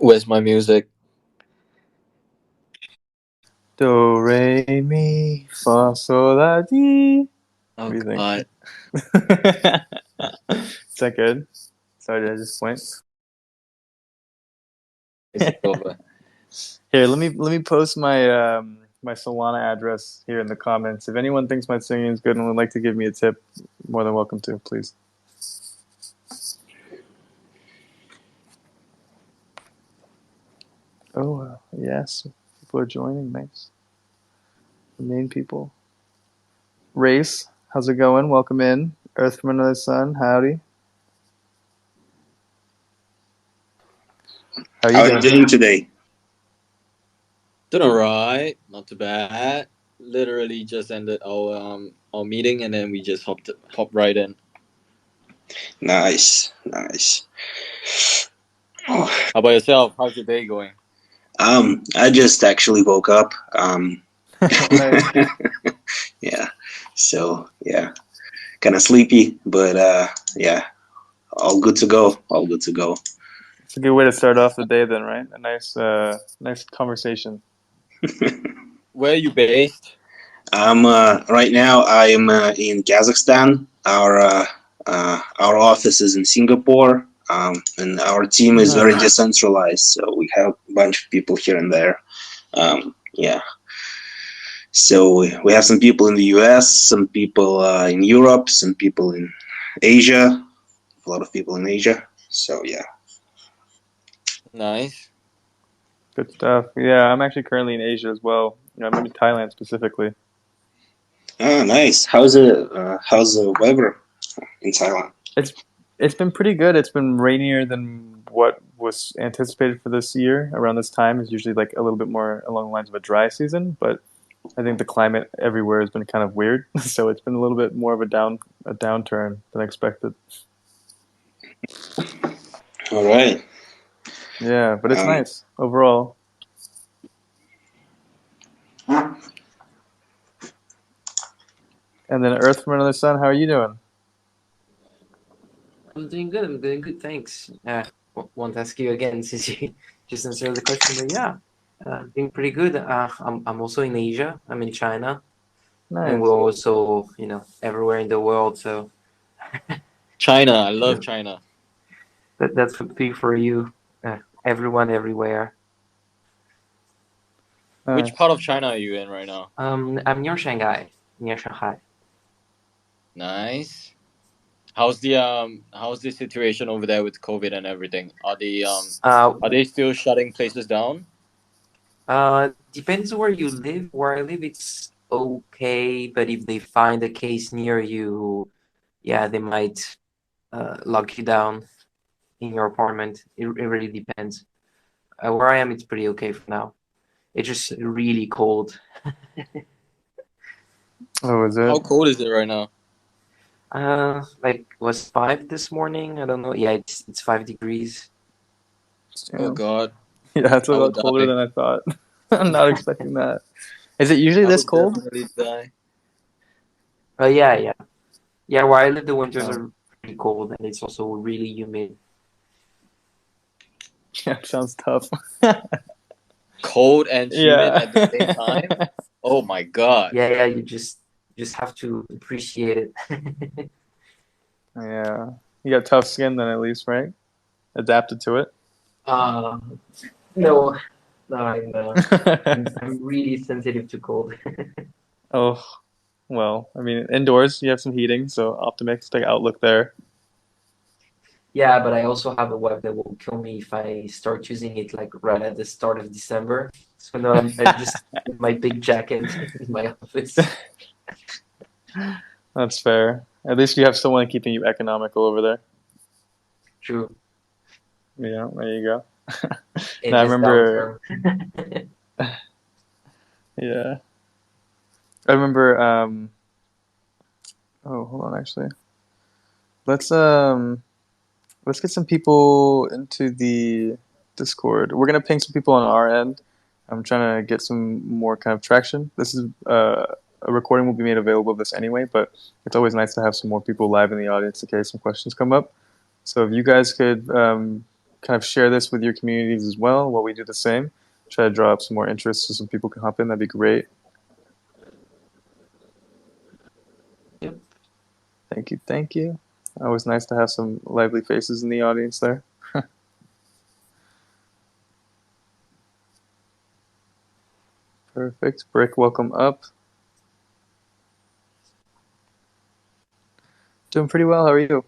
Where's my music? Do, re, mi, fa, sol, la, ti. Oh What do you think? God. Is that good? Sorry, did I just point? Is it over? Here, let me post my my Solana address here in the comments. If anyone thinks my singing is good and would like to give me a tip, more than welcome to, please. Oh, yes, people are joining. Nice. The main people. Race, how's it going? Welcome in. Earth from Another Sun, howdy. How are How you are you doing? doing today? Doing alright. Not too bad. Literally just ended our meeting and then we just hopped right in. Nice, nice. Oh, How about yourself? How's your day going? I just actually woke up. Nice. Yeah, so yeah, kind of sleepy, but yeah, all good to go. All good to go. It's a good way to start off the day, then, right? A nice conversation. Where are you based? Right now I am in Kazakhstan. Our office is in Singapore, and our team is very Nice. decentralized. So we have a bunch of people here and there. Yeah. So we have some people in the US, some people in Europe, some people in Asia, a lot of people in Asia. So yeah. Nice. Good stuff. Yeah, I'm actually currently in Asia as well. I'm in Thailand specifically. Ah, nice. How's the weather in Thailand? It's it's been pretty good. It's been rainier than what was anticipated for this year. Around this time is usually like a little bit more along the lines of a dry season, but I think the climate everywhere has been kind of weird. So it's been a little bit more of a downturn than expected. All right. Yeah, but it's Um, nice overall. And then Earth from Another Sun, how are you doing? I'm doing good. I'm doing good. Thanks. Won't ask you again since you just answered the question, but yeah, doing pretty good. I'm also in Asia. I'm in China, and we're Nice. also everywhere in the world. So China. I love yeah, China. that's big for you. Everyone, everywhere. Which part Nice. of China are you in right now? I'm near Shanghai, near Shanghai. Nice. How's the situation over there with COVID and everything? Uh, Are they still shutting places down? Depends where you live. Where I live, it's okay, but if they find a case near you, yeah, they might lock you down in your apartment. It really depends. Where I am, it's pretty okay for now. It's just really cold. Oh, is How it? cold is it right now? Like was 5 this morning. I don't know. Yeah, it's 5 degrees. Oh Damn. God. Yeah, it's a I lot would colder die. than I thought. I'm not expecting that. Is it usually I this would cold? definitely die. Yeah, yeah, yeah. Where I live, the winters Oh, are pretty cold, and it's also really humid. yeah, sounds tough. Cold and humid Yeah. at the same time. Oh my God. Yeah, yeah. You just have to appreciate it. Yeah. You got tough skin then at least, right? Adapted to it. uh, no, no, I'm really sensitive to cold. Oh, well, I mean, indoors you have some heating, so optimistic outlook there. Yeah, but I also have a web that will kill me if I start using it like right at the start of December. So no, I'm just in my big jacket in my office. That's fair. At least you have someone keeping you economical over there. True. Yeah, there you go. In Now I this remember, downturn. yeah, I remember. Oh, hold on, actually, let's um, let's get some people into the Discord. We're gonna ping some people on our end. I'm trying to get some more kind of traction. This is a recording will be made available of this anyway, but it's always nice to have some more people live in the audience in case some questions come up. So if you guys could kind of share this with your communities as well while we do the same. Try to draw up some more interest so some people can hop in. That'd be great. Yep. Thank you, thank you. Always nice to have some lively faces in the audience there. Perfect. Brick, welcome up. Doing pretty well. How are you?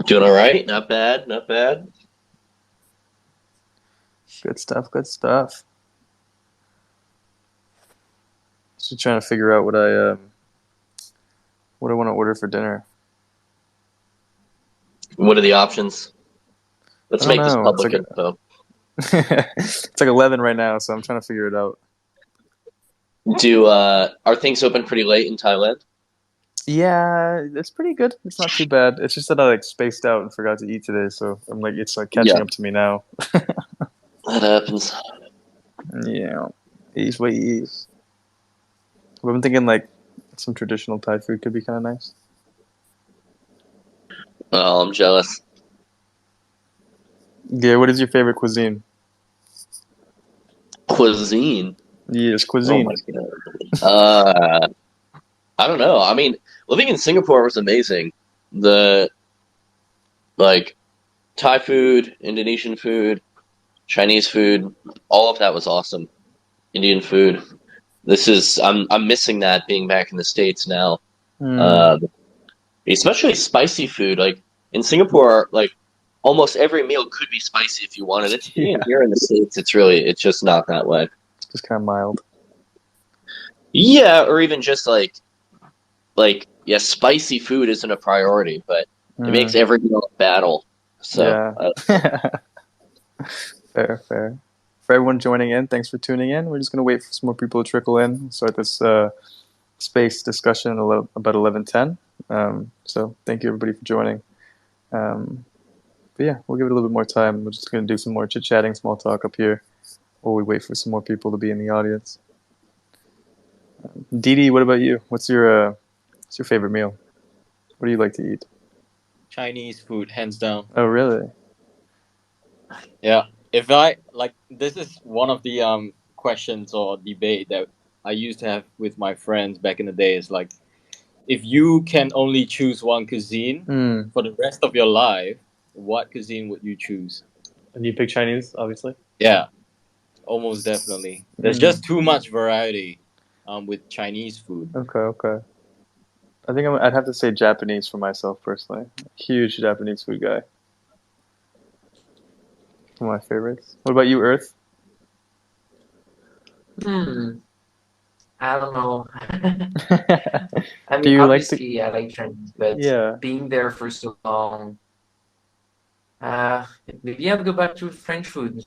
Doing all right. Not bad. Not bad. Good stuff. Good stuff. Just trying to figure out what I want to order for dinner. What are the options? Let's I don't make this know. public info. It's like 11 right now, so I'm trying to figure it out. Are things open pretty late in Thailand? Yeah, it's pretty good. It's not too bad. It's just that I like spaced out and forgot to eat today, so I'm like it's like catching up to me now. That happens. Yeah, ease way ease. But I'm thinking like some traditional Thai food could be kind of nice. Oh, I'm jealous. Yeah, what is your favorite cuisine? Cuisine. Yes, Oh cuisine. my god. I don't know. I mean, living in Singapore was amazing. The like Thai food, Indonesian food, Chinese food, all of that was awesome. Indian food. I'm missing that being back in the States now. Especially spicy food. Like in Singapore, like almost every meal could be spicy if you wanted it to be. And here in the States, it's just not that way. It's just kind of mild. Yeah, or even just yeah, spicy food isn't a priority, but it makes every meal a battle. So yeah. Fair. For everyone joining in, thanks for tuning in. We're just going to wait for some more people to trickle in. Start this space discussion about 11:10. So thank you everybody for joining. But yeah, we'll give it a little bit more time. We're just going to do some more chit-chatting, small talk up here while we wait for some more people to be in the audience. Didi, what about you? What's your favorite meal? What do you like to eat? Chinese food, hands down. Oh, really? Yeah. If I like, this is one of the questions or debate that I used to have with my friends back in the day. Is like, if you can only choose one cuisine for the rest of your life, what cuisine would you choose? And you pick Chinese, obviously. Yeah, almost definitely. There's just too much variety with Chinese food. Okay. I think I'd have to say Japanese for myself personally. Huge Japanese food guy. One of my favorites. What about you, Earth? I don't know. I Do mean, you obviously, I like Chinese, but Yeah. being there for so long, maybe I'll go back to French food,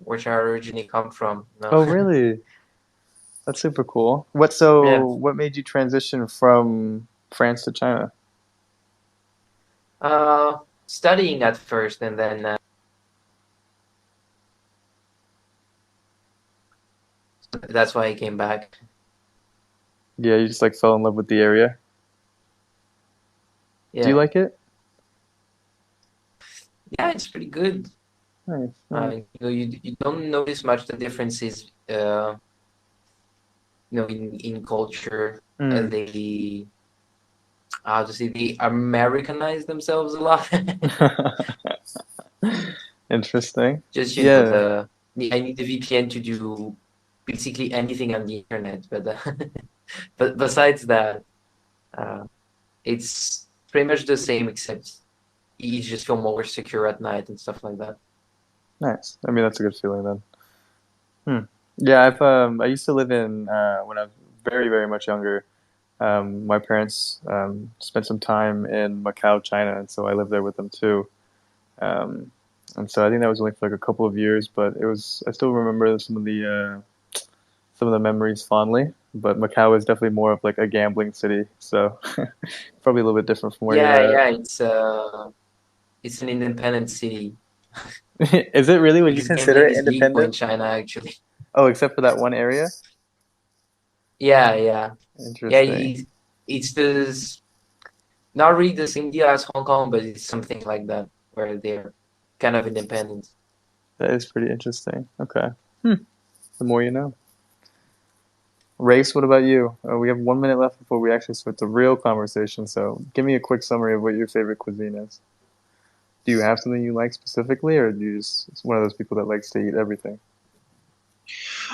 which I originally come from. No. Oh, really? That's super cool. What made you transition from France to China? Studying at first, and then that's why I came back. Yeah, you just like fell in love with the area. Yeah. Do you like it? Yeah, it's pretty good. Nice. You don't notice much the differences, in culture. They they Americanize themselves a lot. Interesting. Just I need the VPN to do basically anything on the internet, but besides that, it's pretty much the same, except you just feel more secure at night and stuff like that. Nice. I mean, that's a good feeling then. Yeah, I used to live in when I was very, very much younger. My parents spent some time in Macau, China, and so I lived there with them too. And so I think that was only for like a couple of years, but I still remember some of the memories fondly. But Macau is definitely more of like a gambling city, so probably a little bit different from where you're at. Yeah, it's an independent city. Is it really? Would you Because consider gambling it is legal in independent? China, actually. Oh, except for that one area? Yeah. Interesting. It's not really the same deal as Hong Kong, but it's something like that, where they're kind of independent. That is pretty interesting. Okay. The more you know. Race, what about you? We have 1 minute left before we actually start the real conversation. So give me a quick summary of what your favorite cuisine is. Do you have something you like specifically, or do you just one of those people that likes to eat everything?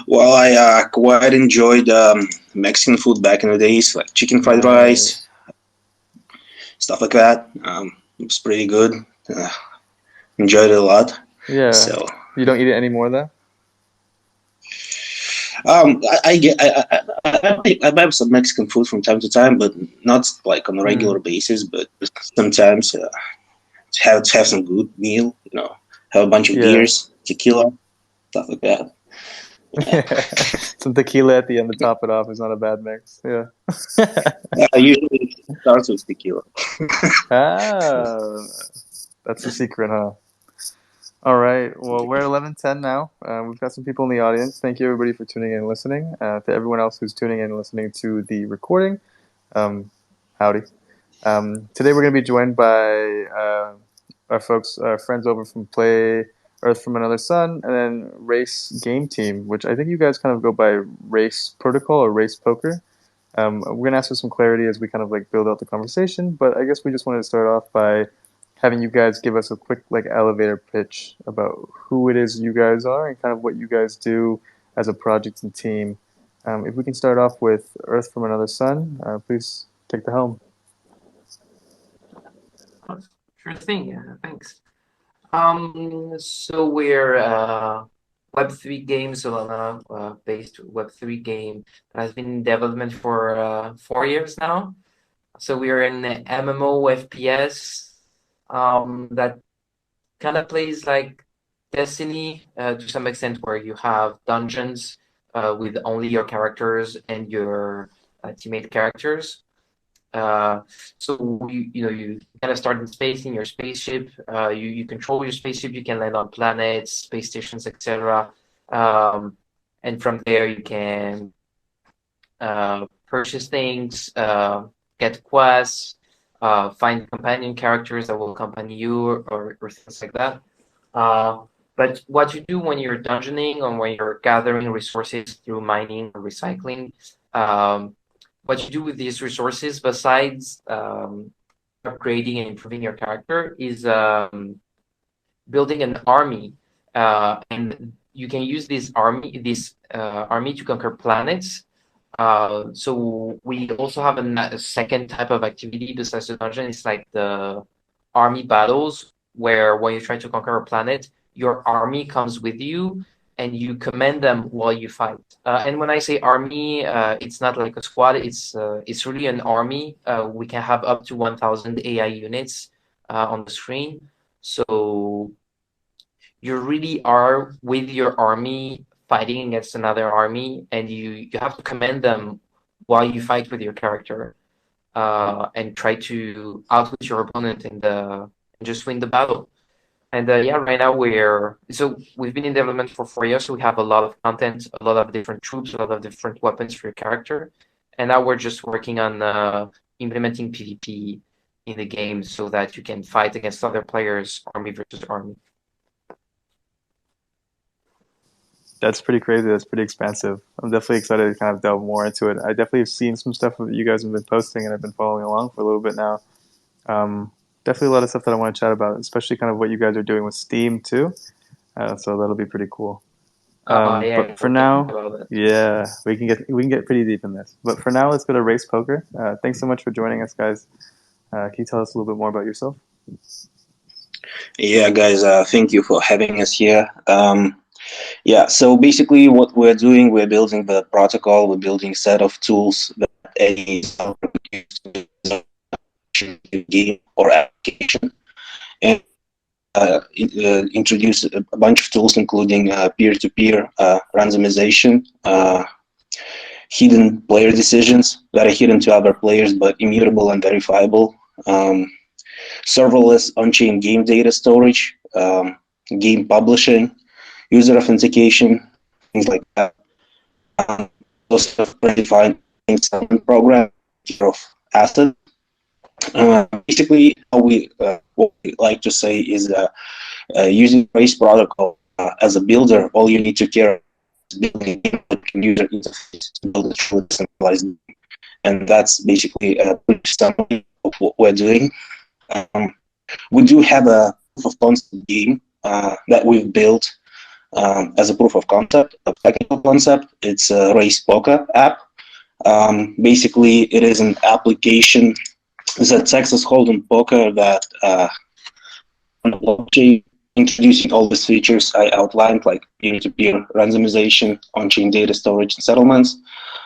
Well, I quite enjoyed Mexican food back in the days, like chicken fried rice, Nice. stuff like that. It was pretty good. Uh, Enjoyed it a lot. Yeah. So You don't eat it anymore, though? I get I have some Mexican food from time to time, but not like on a regular basis. But sometimes to have some good meal, have a bunch of Yeah. beers, tequila, stuff like that. Yeah. Yeah. Some tequila at the end to top it off is not a bad mix. Yeah. Usually it starts with tequila. Ah, that's the secret, huh? All right. Well, we're at 11:10 now. We've got some people in the audience. Thank you, everybody, for tuning in and listening. To everyone else who's tuning in and listening to the recording, um, howdy. Today we're going to be joined by our friends over from Play Earth from Another Sun, and then Race Game Team, which I think you guys kind of go by Race Protocol or Race Poker. We're going to ask for some clarity as we kind of like build out the conversation, but I guess we just wanted to start off by having you guys give us a quick like elevator pitch about who it is you guys are and kind of what you guys do as a project and team. If we can start off with Earth from Another Sun, please take the helm. Sure thing. Yeah, thanks. So we're Web3 game, Solana based Web3 game that has been in development for 4 years now. So we are an MMO FPS that kind of plays like Destiny to some extent, where you have dungeons with only your characters and your teammate characters. Uh, so you kind of start in space in your spaceship. You control your spaceship. You can land on planets, space stations, etc. And from there you can purchase things, get quests, find companion characters that will accompany you, or things like that. But what you do when you're dungeoning or when you're gathering resources through mining or recycling, what you do with these resources, besides upgrading and improving your character, is building an army, and you can use this army to conquer planets. So we also have a second type of activity besides the dungeon. It's like the army battles, where when you try to conquer a planet, your army comes with you and you command them while you fight. And when I say army, it's not like a squad. It's really an army. We can have up to 1,000 AI units on the screen. So you really are with your army fighting against another army, and you have to command them while you fight with your character, and try to outwit your opponent and just win the battle. And yeah, right now we've been in development for 4 years, so we have a lot of content, a lot of different troops, a lot of different weapons for your character, and now we're just working on implementing PvP in the game so that you can fight against other players, army versus army. That's pretty crazy. That's pretty expansive. I'm definitely excited to kind of delve more into it. I definitely have seen some stuff that you guys have been posting, and I've been following along for a little bit now. Definitely a lot of stuff that I want to chat about, especially kind of what you guys are doing with Steam too. So that'll be pretty cool. Yeah, But for we'll talk now, about that. yeah, we can get pretty deep in this. But for now, let's go to Race Poker. Thanks so much for joining us, guys. Can you tell us a little bit more about yourself? Yeah, guys, thank you for having us here. Yeah, so basically what we're doing, we're building the protocol, we're building a set of tools that any game or application, and introduce a bunch of tools, including peer-to-peer randomization, hidden player decisions that are hidden to other players but immutable and verifiable, serverless on-chain game data storage, game publishing, user authentication, things like that. Also, predefined program of assets. Basically, what we like to say is Using race protocol as a builder, all you need to care about is building a game and user interface to build a truly decentralized game. And that's basically a brief summary of what we're doing. Um, we do have a proof of concept game that we've built as a proof of concept, a technical concept. It's a race poker app. Basically, it is an application. It's a Texas Hold'em poker that on the blockchain, introducing all these features I outlined, like peer-to-peer randomization, on-chain data storage, and settlements.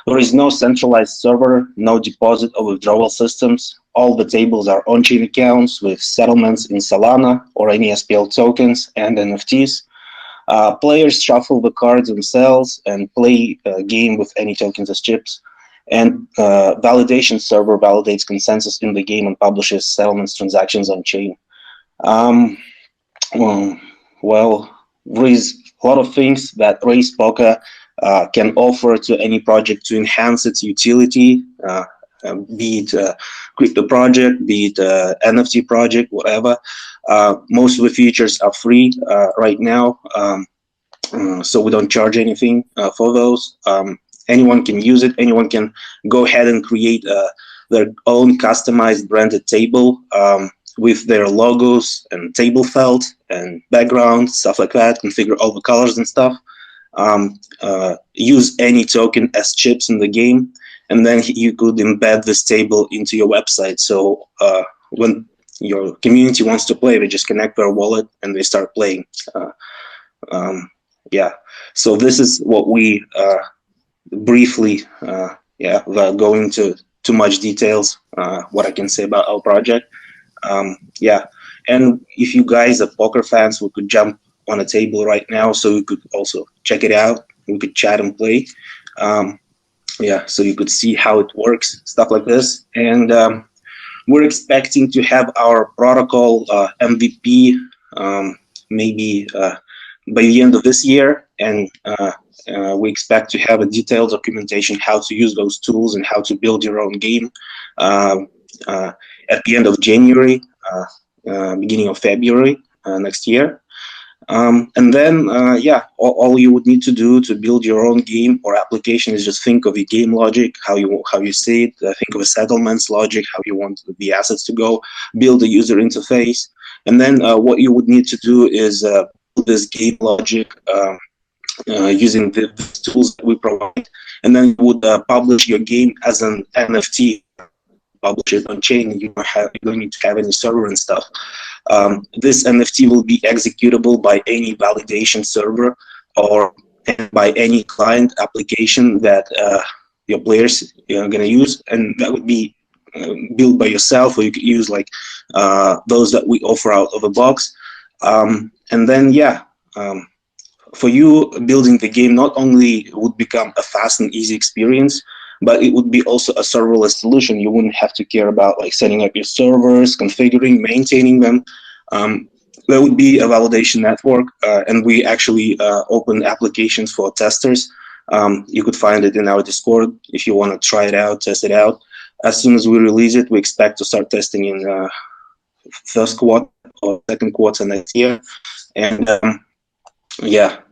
There is no centralized server, no deposit or withdrawal systems. All the tables are on-chain accounts with settlements in Solana or any SPL tokens and NFTs. Players shuffle the cards themselves and play a game with any tokens as chips. And validation server validates consensus in the game and publishes settlements transactions on chain. Um, well, there is a lot of things that Race Poker can offer to any project to enhance its utility, be it a crypto project, be it a NFT project, whatever. Most of the features are free right now, so we don't charge anything for those. Anyone can use it. Anyone can go ahead and create their own customized branded table. With their logos and table felt and background, stuff like that, configure all the colors and stuff. Use any token as chips in the game, and then you could embed this table into your website. So when your community wants to play, they just connect their wallet and they start playing. Yeah, so this is what we briefly, without going into too much details, what I can say about our project. Yeah, and if you guys are poker fans, we could jump on a table right now, so we could also check it out. We could chat and play. Yeah, so you could see how it works, stuff like this. And we're expecting to have our protocol MVP maybe by the end of this year, and we expect to have a detailed documentation how to use those tools and how to build your own game. At the end of January, beginning of February next year. And then, all you would need to do to build your own game or application is just think of the game logic, how you see it, think of a settlements logic, how you want the assets to go, build a user interface. And then what you would need to do is build this game logic using the tools that we provide. And then you would publish your game as an NFT, publish it on chain. You don't need to have any server and stuff. This NFT will be executable by any validation server or by any client application that your players are going to use, and that would be built by yourself, or you could use like those that we offer out of the box. And then for you, building the game not only would become a fast and easy experience, but it would be also a serverless solution. You wouldn't have to care about like setting up your servers, configuring, maintaining them. There would be a validation network, and we actually open applications for testers. You could find it in our Discord if you want to try it out, test it out. As soon as we release it, we expect to start testing in first quarter or second quarter next year. And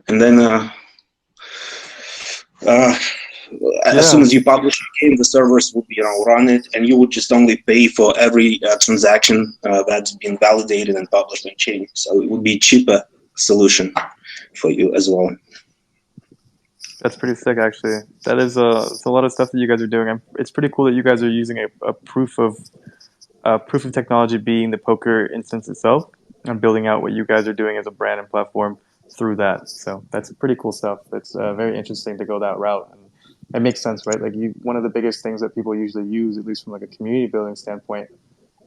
and then as soon as you publish a game, the servers would run it, and you would just only pay for every transaction that's been validated and published on chain. So it would be a cheaper solution for you as well. That's pretty sick, actually. That is it's a lot of stuff that you guys are doing. It's pretty cool that you guys are using a proof of technology being the poker instance itself, and building out what you guys are doing as a brand and platform through that. So that's pretty cool stuff. It's very interesting to go that route, and it makes sense, right? Like one of the biggest things that people usually use, at least from like a community building standpoint,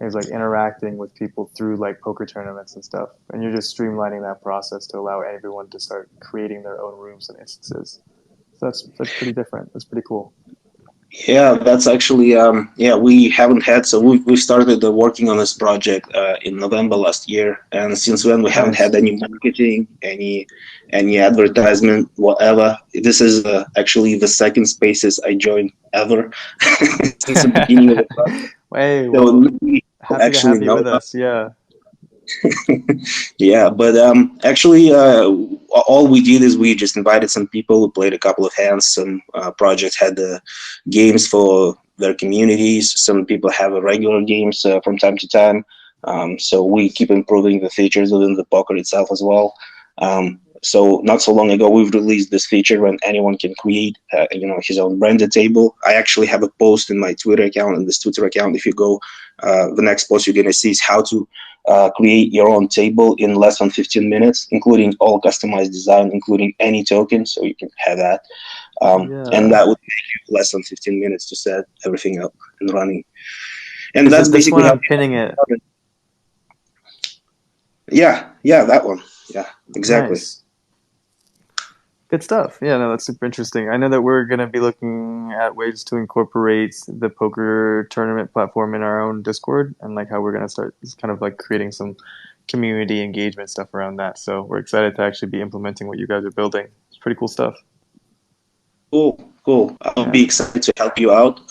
is like interacting with people through like poker tournaments and stuff. And you're just streamlining that process to allow everyone to start creating their own rooms and instances. So that's pretty different. That's pretty cool. Yeah, that's actually we haven't had, so we started working on this project in November last year, and since then we haven't had any marketing, any advertisement, whatever. This is actually the second Spaces I joined ever since the beginning of the project. Hey, so happy to have you with us. Yeah. Yeah, but actually, all we did is we just invited some people who played a couple of hands. Some projects had games for their communities. Some people have regular games from time to time. So we keep improving the features within the poker itself as well. So not so long ago, we've released this feature when anyone can create, his own branded table. I actually have a post in my Twitter account, in this Twitter account. If you go, the next post you're gonna see is how to create your own table in less than 15 minutes, including all customized design, including any token, so you can have that. And Yeah. that would take you less than 15 minutes to set everything up and running. And Is that's it this one? basically how. I'm pinning it. Yeah, that one. Yeah, exactly. Nice. Good stuff. Yeah, no, that's super interesting. I know that we're going to be looking at ways to incorporate the poker tournament platform in our own Discord, and like how we're going to start kind of like creating some community engagement stuff around that. So we're excited to actually be implementing what you guys are building. It's pretty cool stuff. Cool. I'll Yeah. be excited to help you out.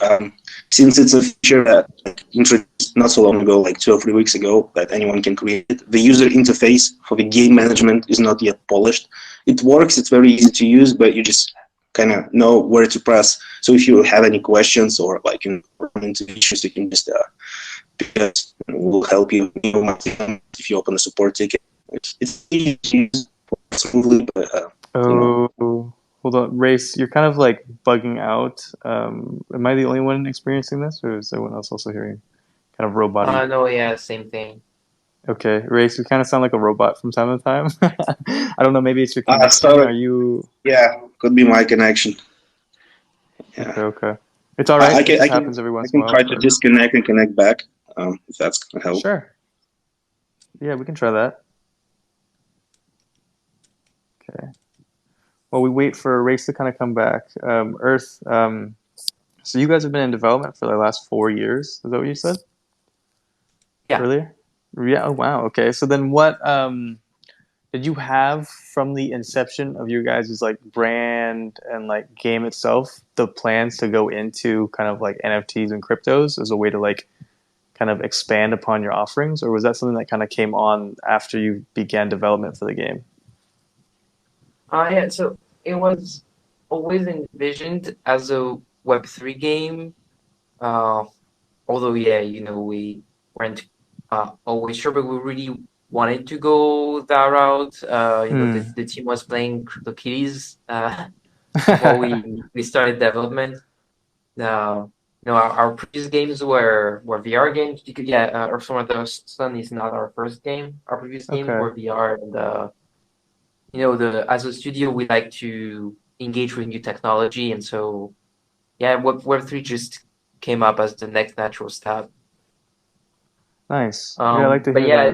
Since it's a feature that introduced not so long ago, like 2 or 3 weeks ago, that anyone can create it, the user interface for the game management is not yet polished. It works, it's very easy to use, but you just kind of know where to press. So if you have any questions or like run into issues, you can just because we'll help you. If you open a support ticket, it's easy to use smoothly, but Oh, hold on. Race, you're kind of like bugging out. Am I the only one experiencing this, or is everyone else also hearing kind of robot-y? No, yeah, same thing. Okay, Race, you kind of sound like a robot from time to time. I don't know, maybe it's your so connection. Are you yeah, could be my connection. okay? Yeah, Okay, it's all I, right. I It can I just can happens every I once in a can while. try to But disconnect and connect back. If that's gonna help. sure, yeah, we can try that. Okay. Well, we wait for Race to kind of come back. Earth. So you guys have been in development for the last 4 years. Is that what you said Yeah. earlier? Yeah. Oh, wow. Okay. So then, what did you have from the inception of your guys' like brand and like game itself? The plans to go into kind of like NFTs and cryptos as a way to like kind of expand upon your offerings, or was that something that kind of came on after you began development for the game? Yeah, so it was always envisioned as a Web3 game. Uh, Although, yeah, we weren't always sure, but we really wanted to go that route. Hmm. The team was playing CryptoKitties while we started development. Our previous games were VR games. Yeah, Earth Summer the Sun is not our first game. Our previous games Okay. were VR, and as a studio, we like to engage with new technology, and so yeah, Web3 just came up as the next natural step. Nice. Yeah, I like to But hear yeah,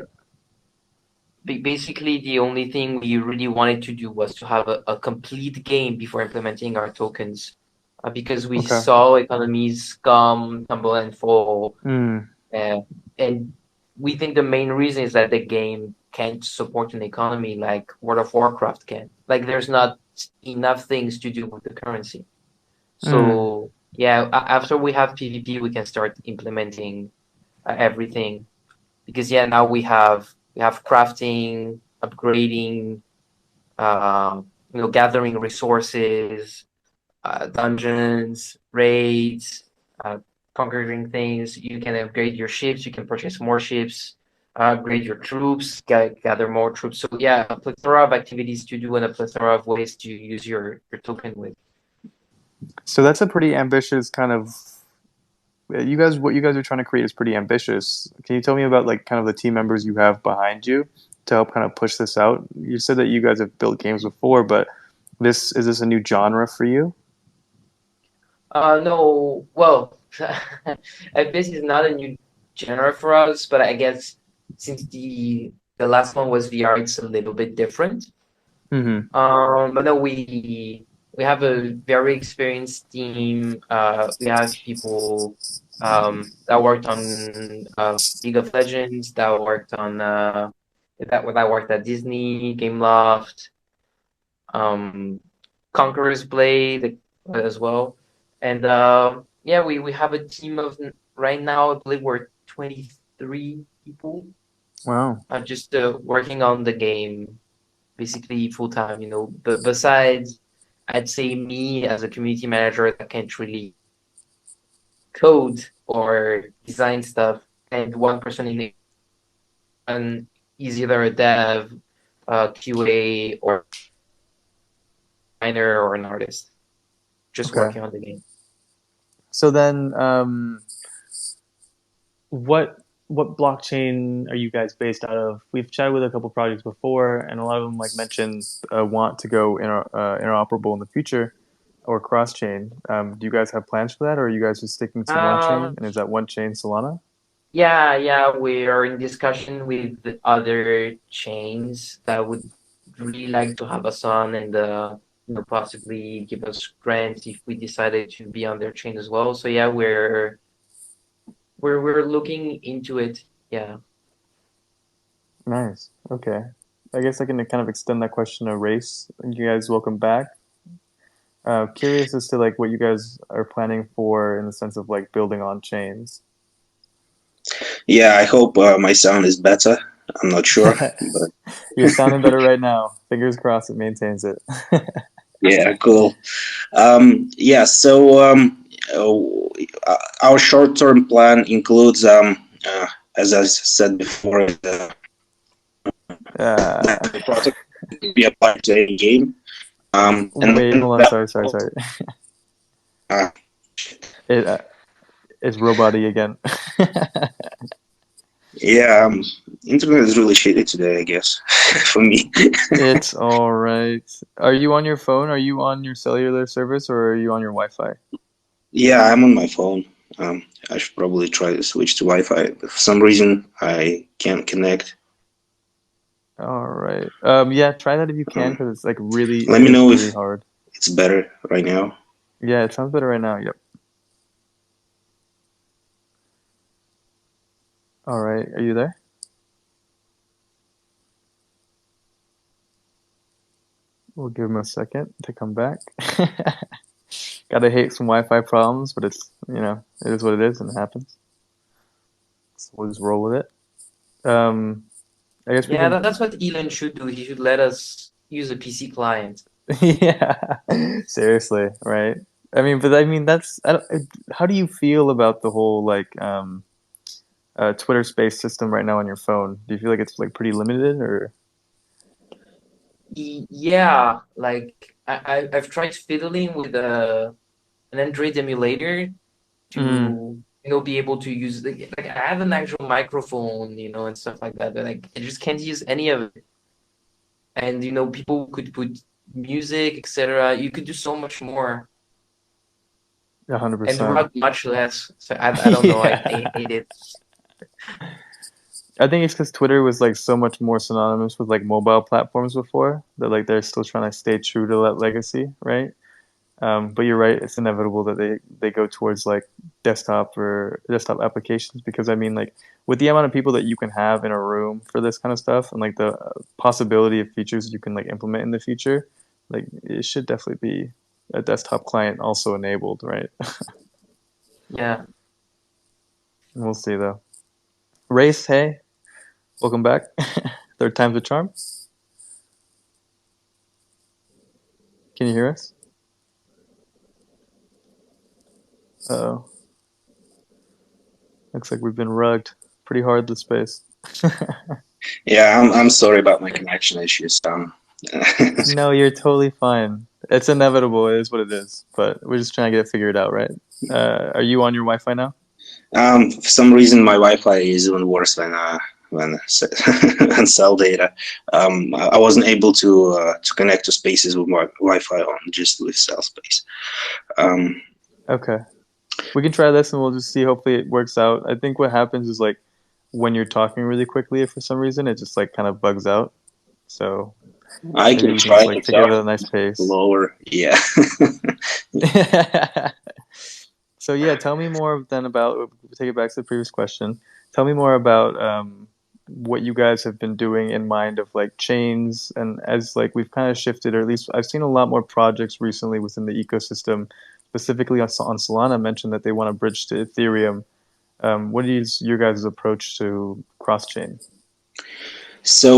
that. basically the only thing we really wanted to do was to have a complete game before implementing our tokens, because we Okay. saw economies come, tumble, and fall, Hmm. uh, and we think the main reason is that the game can't support an economy like World of Warcraft can. Like, there's not enough things to do with the currency. Hmm. So yeah, after we have PvP, we can start implementing everything, because yeah, now we have crafting, upgrading, gathering resources, dungeons, raids, uh, conquering things. You can upgrade your ships. You can purchase more ships, upgrade your troops, gather more troops. So yeah, a plethora of activities to do and a plethora of ways to use your token with. So that's a pretty ambitious kind of you guys what you guys are trying to create is pretty ambitious. Can you tell me about like kind of the team members you have behind you to help kind of push this out? You said that you guys have built games before, but this a new genre for you? No, well, this is not a new genre for us, but I guess since the last one was VR, it's a little bit different. Mm-hmm. But no, we have a very experienced team. We have people that worked on League of Legends, that worked at Disney, Gameloft, um, Conqueror's Blade as well. And yeah, we have a team of right now, I believe we're 23 people. Wow. I'm just working on the game basically full time, But besides, I'd say me as a community manager that can't really code or design stuff, and one person in the and is either a dev, QA, or designer or an artist, just Okay. working on the game. So then, what what blockchain are you guys based out of? We've chatted with a couple projects before, and a lot of them like mentioned want to go interoperable in the future or cross chain. Do you guys have plans for that, or are you guys just sticking to one chain? Um, And is that one chain Solana? yeah, we are in discussion with the other chains that would really like to have us on and possibly give us grants if we decided to be on their chain as well. So yeah, we're looking into it. Yeah. Nice. Okay. I guess I can kind of extend that question to race. You guys, welcome back. Curious as to like what you guys are planning for in the sense of like building on chains. Yeah, I hope my sound is better. I'm not sure, but You're sounding better right now. Fingers crossed it maintains it. yeah, cool. Yeah, so our short-term plan includes, as I said before, uh, the project to be applied to any game. And wait, then hold on. that, Sorry. uh, It it's roboty again. yeah, internet is really shitty today, I guess, for me. It's all right. Are you on your phone? Are you on your cellular service, or are you on your Wi-Fi? Yeah, I'm on my phone. I should probably try to switch to Wi-Fi. But for some reason, I can't connect. All right. Yeah, try that if you can, Um, because it's like really, Let it me is know really if hard. it's better right now. Yeah, it sounds better right now. Yep. All right. Are you there? We'll give him a second to come back. Gotta hate some Wi-Fi problems, but it's it is what it is, and it happens. So we'll just roll with it. I guess we Yeah, can. that's what Elon should do. He should let us use a PC client. Yeah, seriously, right? I mean that's. How do you feel about the whole like Twitter Space system right now on your phone? Do you feel like it's like pretty limited, or? Yeah, like I've tried fiddling with an Android emulator Mm, to be able to use like I have an actual microphone, and stuff like that, but like I just can't use any of it. And people could put music, etc. You could do so much more and 100%. run much less. So I don't know. I Yeah. hate it. I think it's because Twitter was like so much more synonymous with like mobile platforms before that like they're still trying to stay true to that legacy, right? But you're right; it's inevitable that they go towards like desktop applications because I mean like with the amount of people that you can have in a room for this kind of stuff and like the possibility of features you can like implement in the future, like it should definitely be a desktop client also enabled, right? Yeah. We'll see though. Race, hey, welcome back. Third time's a charm. Can you hear us? Oh, looks like we've been rugged pretty hard this space. Yeah, I'm sorry about my connection issues. No, you're totally fine. It's inevitable. It is what it is. But we're just trying to get it figured out, right? Are you on your Wi-Fi now? For some reason, my Wi-Fi is even worse when when cell data. I wasn't able to connect to spaces with my Wi-Fi on, just with cell space. Um, Okay. We can try this and we'll just see. Hopefully it works out. I think what happens is like when you're talking really quickly, if for some reason it just like kind of bugs out. So I maybe can we can just try to like take it talk at a nice pace. lower. Yeah. So yeah, tell me more then about. We'll take it back to the previous question. Tell me more about what you guys have been doing in mind of like chains, and as like we've kind of shifted, or at least I've seen a lot more projects recently within the ecosystem, specifically on Solana, mentioned that they want to bridge to Ethereum. What is your guys' approach to cross chain? So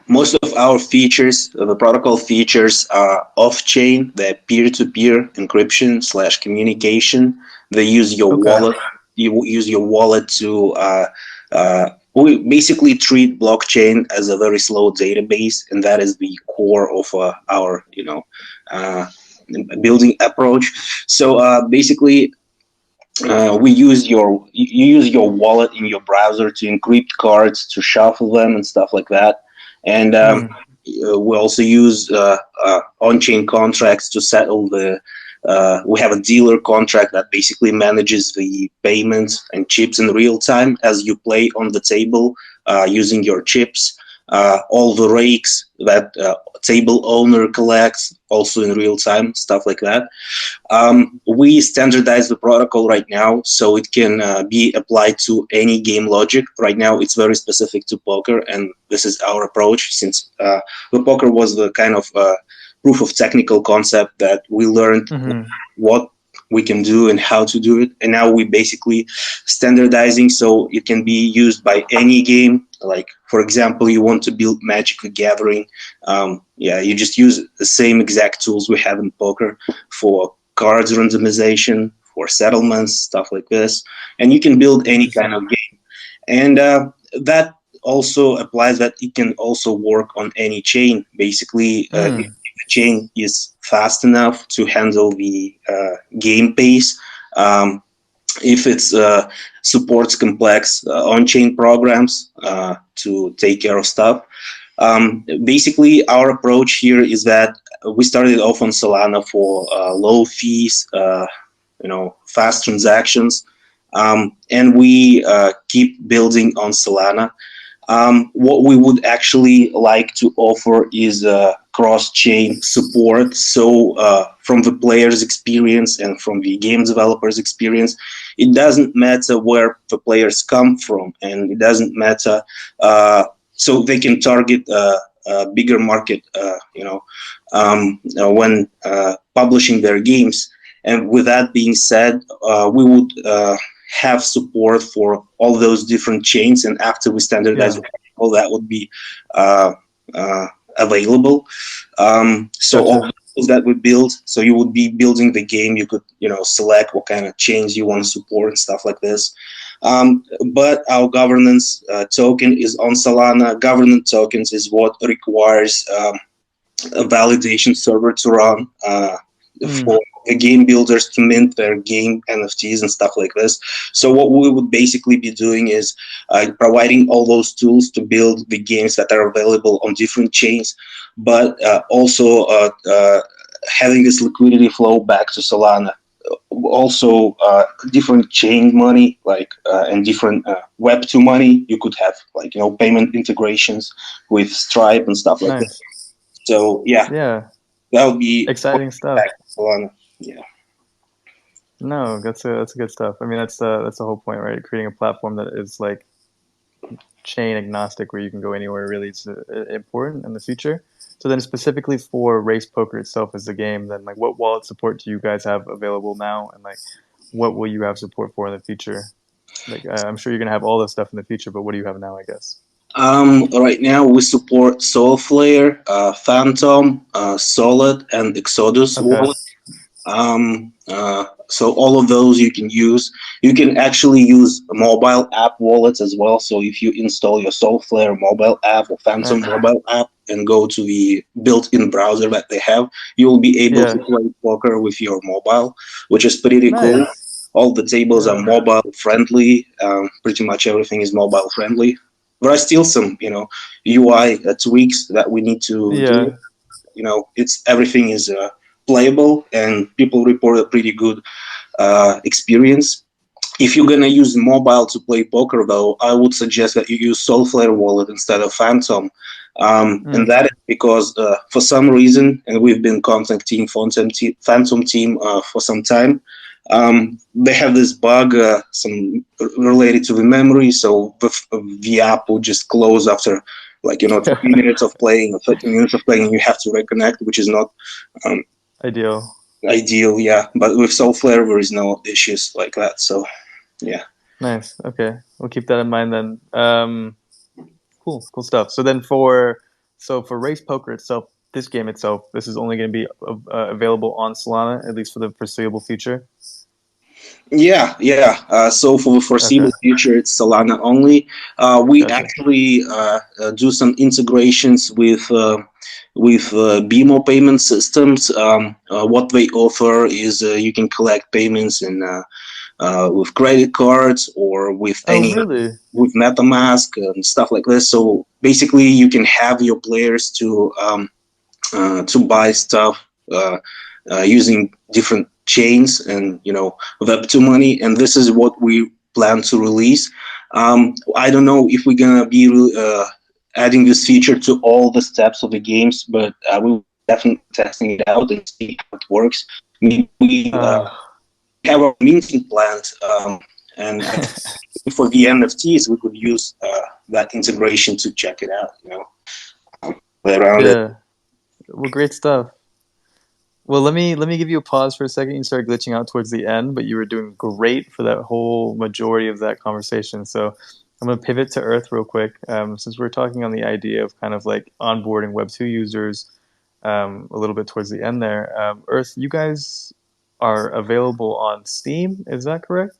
most of our features, the protocol features, are off-chain. They're peer-to-peer encryption slash communication. They use your Okay. wallet. You use your wallet to. We basically treat blockchain as a very slow database, and that is the core of our, uh, building approach. So basically, we use you use your wallet in your browser to encrypt cards, to shuffle them and stuff like that. And Mm. we also use on-chain contracts to settle the. We have a dealer contract that basically manages the payments and chips in real time as you play on the table using your chips. All the rakes that table owner collects also in real time, stuff like that. We standardize the protocol right now so it can be applied to any game logic. Right now, it's very specific to poker, and this is our approach since the poker was the kind of proof of technical concept that we learned Mm-hmm. what we can do and how to do it. And now we basically standardizing so it can be used by any game. Like, for example, you want to build Magic the Gathering. Yeah, you just use the same exact tools we have in poker for cards randomization, for settlements, stuff like this. And you can build any kind Interesting. of game. And that also applies that it can also work on any chain. Basically, if Mm. the chain is fast enough to handle the game pace, if it's supports complex on-chain programs to take care of stuff. Basically, our approach here is that we started off on Solana for low fees, fast transactions, and we keep building on Solana. What we would actually like to offer is cross-chain support. So, from the player's experience and from the game developer's experience, it doesn't matter where the players come from, and it doesn't matter. So they can target a bigger market, when publishing their games. And with that being said, we would have support for all those different chains, and after we standardize Yeah. the protocol, that would be uh, uh, available. So all Gotcha. the tools that we build, so you would be building the game, you could select what kind of chains you want to support and stuff like this. But our governance token is on Solana. Governance tokens is what requires a validation server to run for Mm. the game builders to mint their game NFTs and stuff like this. So what we would basically be doing is providing all those tools to build the games that are available on different chains, but also having this liquidity flow back to Solana. Also, different chain money, like and different Web2 money. You could have like payment integrations with Stripe and stuff like that. Nice. So yeah, Yeah. that would be Exciting stuff. back to Solana. Yeah. No, that's good stuff. I mean, that's the whole point, right? Creating a platform that is like chain agnostic, where you can go anywhere. Really, is important in the future. So then, specifically for race poker itself as a game, then like, what wallet support do you guys have available now, and like, what will you have support for in the future? Like, I'm sure you're gonna have all this stuff in the future, but what do you have now? I guess. Right now we support Soulflare, Phantom, Solid, and Exodus Okay. wallet. So all of those you can use. You can actually use mobile app wallets as well. So if you install your Soulflare mobile app or Phantom Nice. mobile app and go to the built-in browser that they have, you will be able to Yeah. play poker with your mobile, which is pretty cool. Nice. All the tables are Yeah. mobile friendly. Pretty much everything is mobile friendly. There are still some, UI tweaks that we need to do. Yeah. It's everything is playable, and people report a pretty good experience. If you're gonna use mobile to play poker, though, I would suggest that you use Soulflare wallet instead of Phantom, and Mm. that is because for some reason, and we've been contacting Phantom team for some time. They have this bug, some related to the memory, so the app will just close after, like 20 minutes of playing or 30 minutes of playing. You have to reconnect, which is not um, Ideal. ideal. Yeah, but with Soulflare, there is no issues like that. So yeah. Nice. Okay. We'll keep that in mind then. cool stuff. So for Race Poker itself, this game itself, this is only going to be available on Solana, at least for the foreseeable future. Yeah. So for the Okay, foreseeable future, it's Solana only. We gotcha. actually do some integrations with BMO payment systems. What they offer is you can collect payments in with credit cards or with Oh, any really? with MetaMask and stuff like this. So basically, you can have your players to buy stuff using different chains and Web2 money, and this is what we plan to release. I don't know if we're gonna be adding this feature to all the steps of the games, but we're definitely testing it out and see how it works. Maybe we Uh, have a minting plant, and I think for the NFTs we could use that integration to check it out. Play around it. yeah. Well, great stuff. Well, let me give you a pause for a second. You started glitching out towards the end, but you were doing great for that whole majority of that conversation. So I'm going to pivot to Earth real quick. Since we're talking on the idea of kind of like onboarding Web2 users a little bit towards the end there. Earth, you guys are available on Steam, is that correct?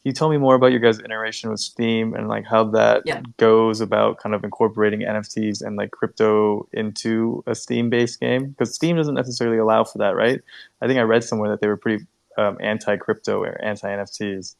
Can you tell me more about your guys' integration with Steam and like how that Yeah, goes about kind of incorporating NFTs and like crypto into a Steam-based game? Because Steam doesn't necessarily allow for that, right? I think I read somewhere that they were pretty anti-crypto or anti-NFTs.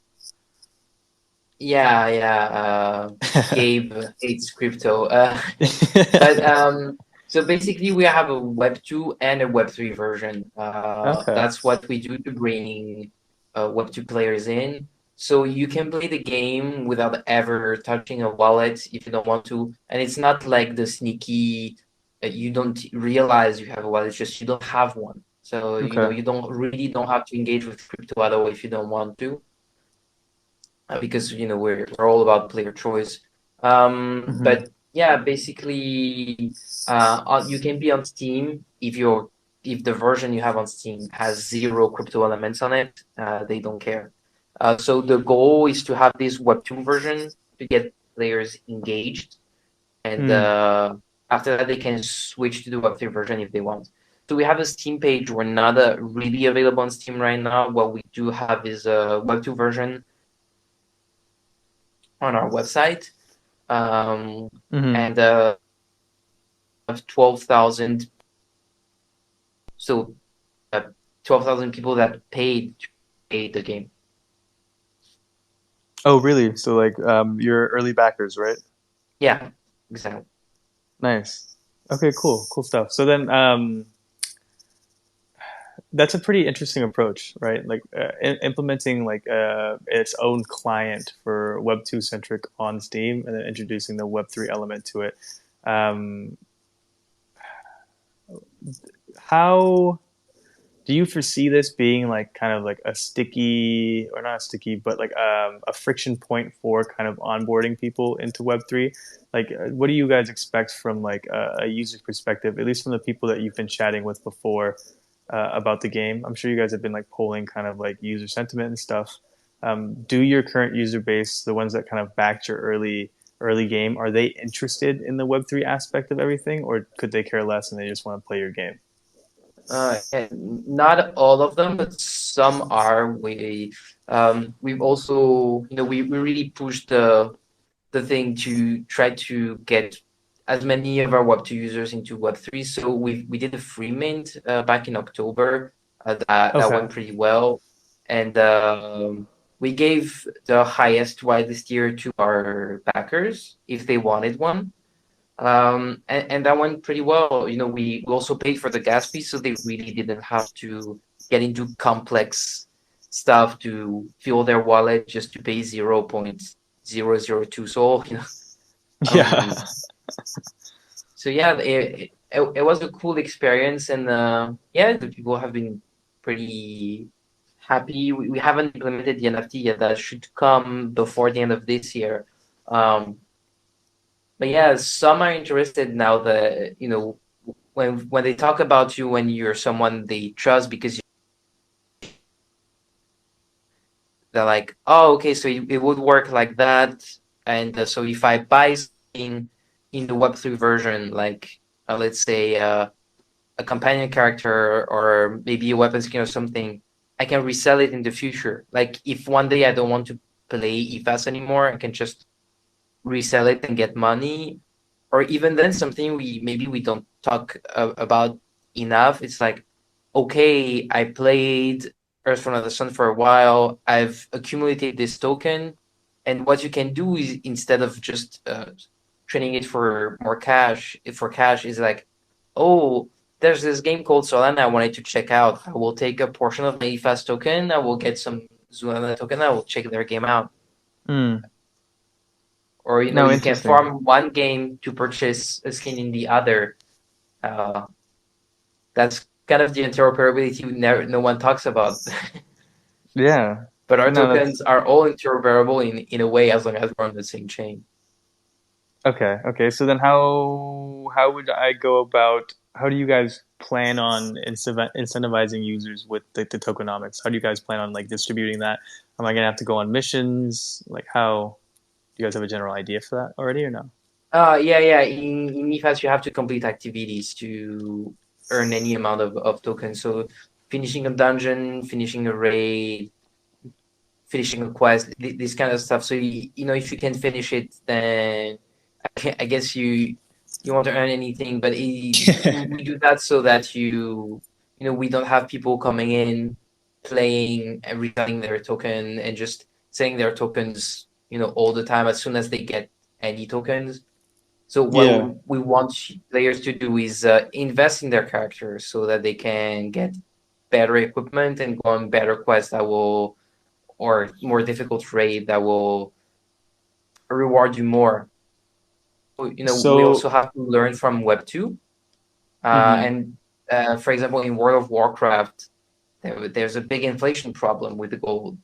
yeah. Gabe hates crypto. But so basically, we have a Web 2 and a Web 3 version. Okay. That's what we do to bring Web 2 players in. So you can play the game without ever touching a wallet if you don't want to. And it's not like the sneaky, you don't realize you have a wallet, it's just you don't have one. So, Okay. you don't have to engage with crypto at all if you don't want to, because we're all about player choice. Hmm. But yeah, basically, you can be on Steam if the version you have on Steam has zero crypto elements on it. They don't care. So the goal is to have this Web2 version to get players engaged, and Mm. after that they can switch to the Web3 version if they want. So we have a Steam page. We're not really available on Steam right now. What we do have is a Web2 version on our website, um, Hmm. and have 12,000. So 12,000 people that paid to play the game. Oh, really? So like you're early backers, right? Yeah, exactly. Nice. Okay, cool. Cool stuff. So then that's a pretty interesting approach, right? Like implementing like its own client for Web 2 centric on Steam, and then introducing the Web 3 element to it. Um, how do you foresee this being like kind of like a sticky, or not a sticky, but like a friction point for kind of onboarding people into Web 3? Like, what do you guys expect from like a user perspective, at least from the people that you've been chatting with before? About the game. I'm sure you guys have been like polling kind of like user sentiment and stuff. Do your current user base, the ones that kind of backed your early game, are they interested in the Web3 aspect of everything, or could they care less and they just want to play your game? And not all of them, but some are. We've also, we really pushed the thing to try to get as many of our Web2 users into Web3. So we did a free mint back in October. That Okay. went pretty well, and we gave the highest whitelist tier to our backers if they wanted one. And that went pretty well. We also paid for the gas fee, so they really didn't have to get into complex stuff to fuel their wallet just to pay 0.002 Sol. Yeah. Um, so yeah, it was a cool experience, and yeah, the people have been pretty happy. We haven't implemented the NFT yet. That should come before the end of this year. Um, but yeah, some are interested now that when they talk about you when you're someone they trust because they're like, oh, okay, so it would work like that, and so if I buy in the Web3 version, like let's say a companion character or maybe a weapon skin or something, I can resell it in the future. Like if one day I don't want to play EFAS anymore, I can just resell it and get money. Or even then, something we don't talk about enough. It's like, okay, I played Earth for Another Sun for a while. I've accumulated this token, and what you can do is instead of just trading it for more cash, is like, oh, there's this game called Solana I wanted to check out. I will take a portion of my EFAS token. I will get some Zoolana token. I will check their game out. Hmm. Or No, you can interesting. farm one game to purchase a skin in the other. Uh, that's kind of the interoperability no one talks about. Yeah. But our No, tokens that's are all interoperable in a way as long as we're on the same chain. okay. Okay. So then how would I go about how do you guys plan on incentivizing users with the tokenomics? How do you guys plan on like distributing that? Am I gonna have to go on missions? Like how do you guys have a general idea for that already or no? Yeah. In EFAS, you have to complete activities to earn any amount of tokens. So finishing a dungeon, finishing a raid, finishing a quest, this kind of stuff. So if you can finish it, then I guess you want to earn anything. But we do that so that we don't have people coming in, playing and reselling their token and just selling their tokens, all the time as soon as they get any tokens. So what Yeah. we want players to do is invest in their characters so that they can get better equipment and go on better quests that will, or more difficult raid that will reward you more. We also So have to learn from Web 2. mhm. And For example, in World of Warcraft, there's a big inflation problem with the gold.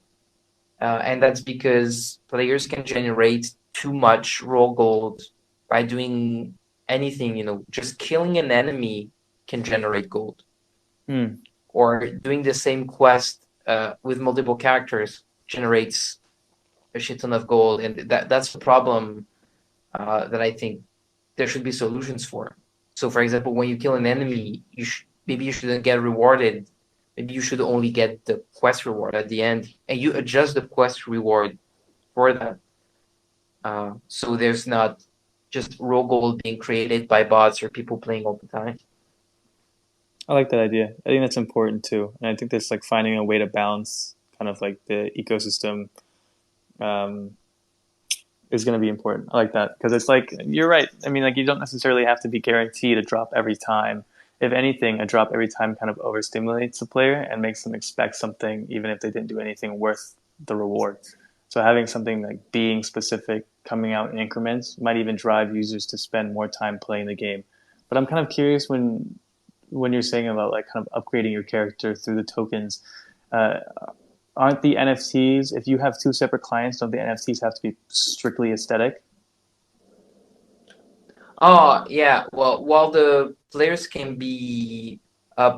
And that's because players can generate too much raw gold by doing anything, just killing an enemy can generate gold. Hmm. Or doing the same quest with multiple characters generates a shit ton of gold. And that's a problem that I think there should be solutions for. So, for example, when you kill an enemy, maybe you shouldn't get rewarded. Maybe you should only get the quest reward at the end, and you adjust the quest reward for that. So there's not just raw gold being created by bots or people playing all the time. I like that idea. I think that's important too. And I think that's like finding a way to balance kind of like the ecosystem um, is going to be important. I like that because it's like you're right. I mean, like you don't necessarily have to be guaranteed a drop every time. If anything, a drop every time kind of overstimulates the player and makes them expect something, even if they didn't do anything worth the reward. So having something like being specific, coming out in increments, might even drive users to spend more time playing the game. But I'm kind of curious when you're saying about like kind of upgrading your character through the tokens. Uh, aren't the NFTs, if you have two separate clients, don't the NFTs have to be strictly aesthetic? Oh, yeah. Well, while the players can be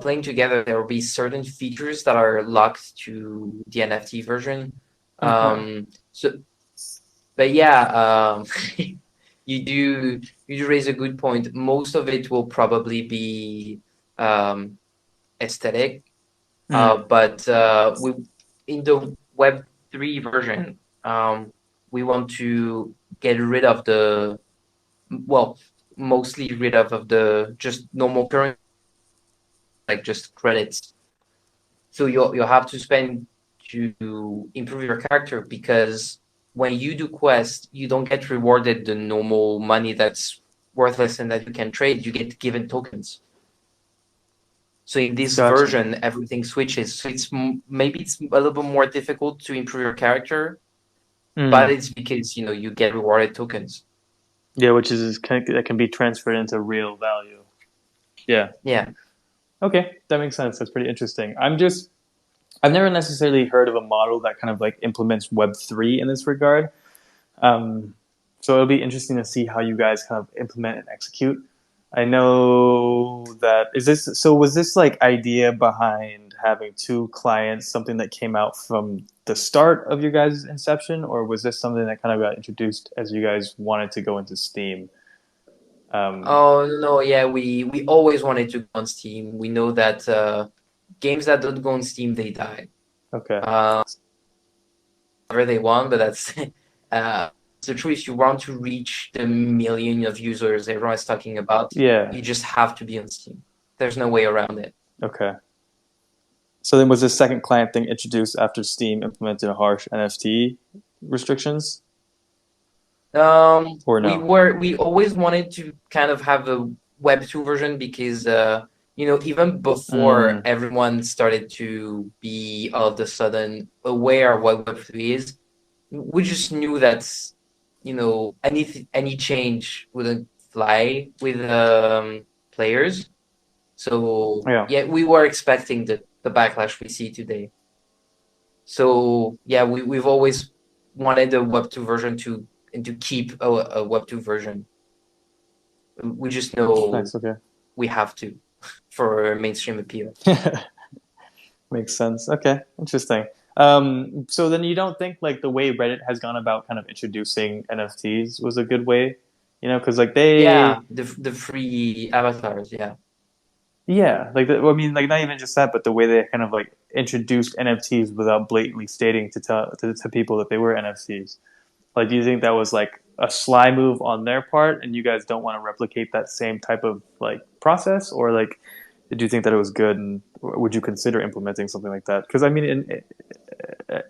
playing together, there will be certain features that are locked to the NFT version. Okay. So, but yeah, you do raise a good point. Most of it will probably be um, aesthetic, Mm. but we in the Web3 version, we want to get rid of well, mostly rid of the just normal currency, like just credits. So you'll have to spend to improve your character because when you do quests, you don't get rewarded the normal money that's worthless and that you can trade. You get given tokens. So in this Gotcha. version, everything switches. So maybe it's a little bit more difficult to improve your character, but Mm. it's because you get rewarded tokens. Yeah, which is that can be transferred into real value. Yeah. Yeah. Okay, that makes sense. That's pretty interesting. I've never necessarily heard of a model that kind of like implements Web3 in this regard. Um, so it'll be interesting to see how you guys kind of implement and execute. I know that was this like idea behind having two clients something that came out from the start of your guys' inception, or was this something that kind of got introduced as you guys wanted to go into Steam? Oh no, yeah, we always wanted to go on Steam. We know that games that don't go on Steam, they die. Okay. Whatever they want, but that's the truth. You want to reach the million of users everyone is talking about. Yeah. You just have to be on Steam. There's no way around it. Okay. So then was this second client thing introduced after Steam implemented harsh NFT restrictions? Or no? We always wanted to kind of have a Web 2 version because even before everyone started to be all of a sudden aware of what Web 3 is, we just knew that any change wouldn't fly with players. So Yeah. we were expecting the backlash we see today. So yeah, we've always wanted a Web 2 version to keep a Web 2 version. We just know Nice, okay. we have to for mainstream appeal. Makes sense. Okay, interesting. So then you don't think like the way Reddit has gone about kind of introducing NFTs was a good way? Because like the free avatars, like I mean, like not even just that, but the way they kind of like introduced NFTs without blatantly stating to people that they were NFTs. Like, do you think that was like a sly move on their part, and you guys don't want to replicate that same type of like process, or like, did you think that it was good, and would you consider implementing something like that? Because I mean,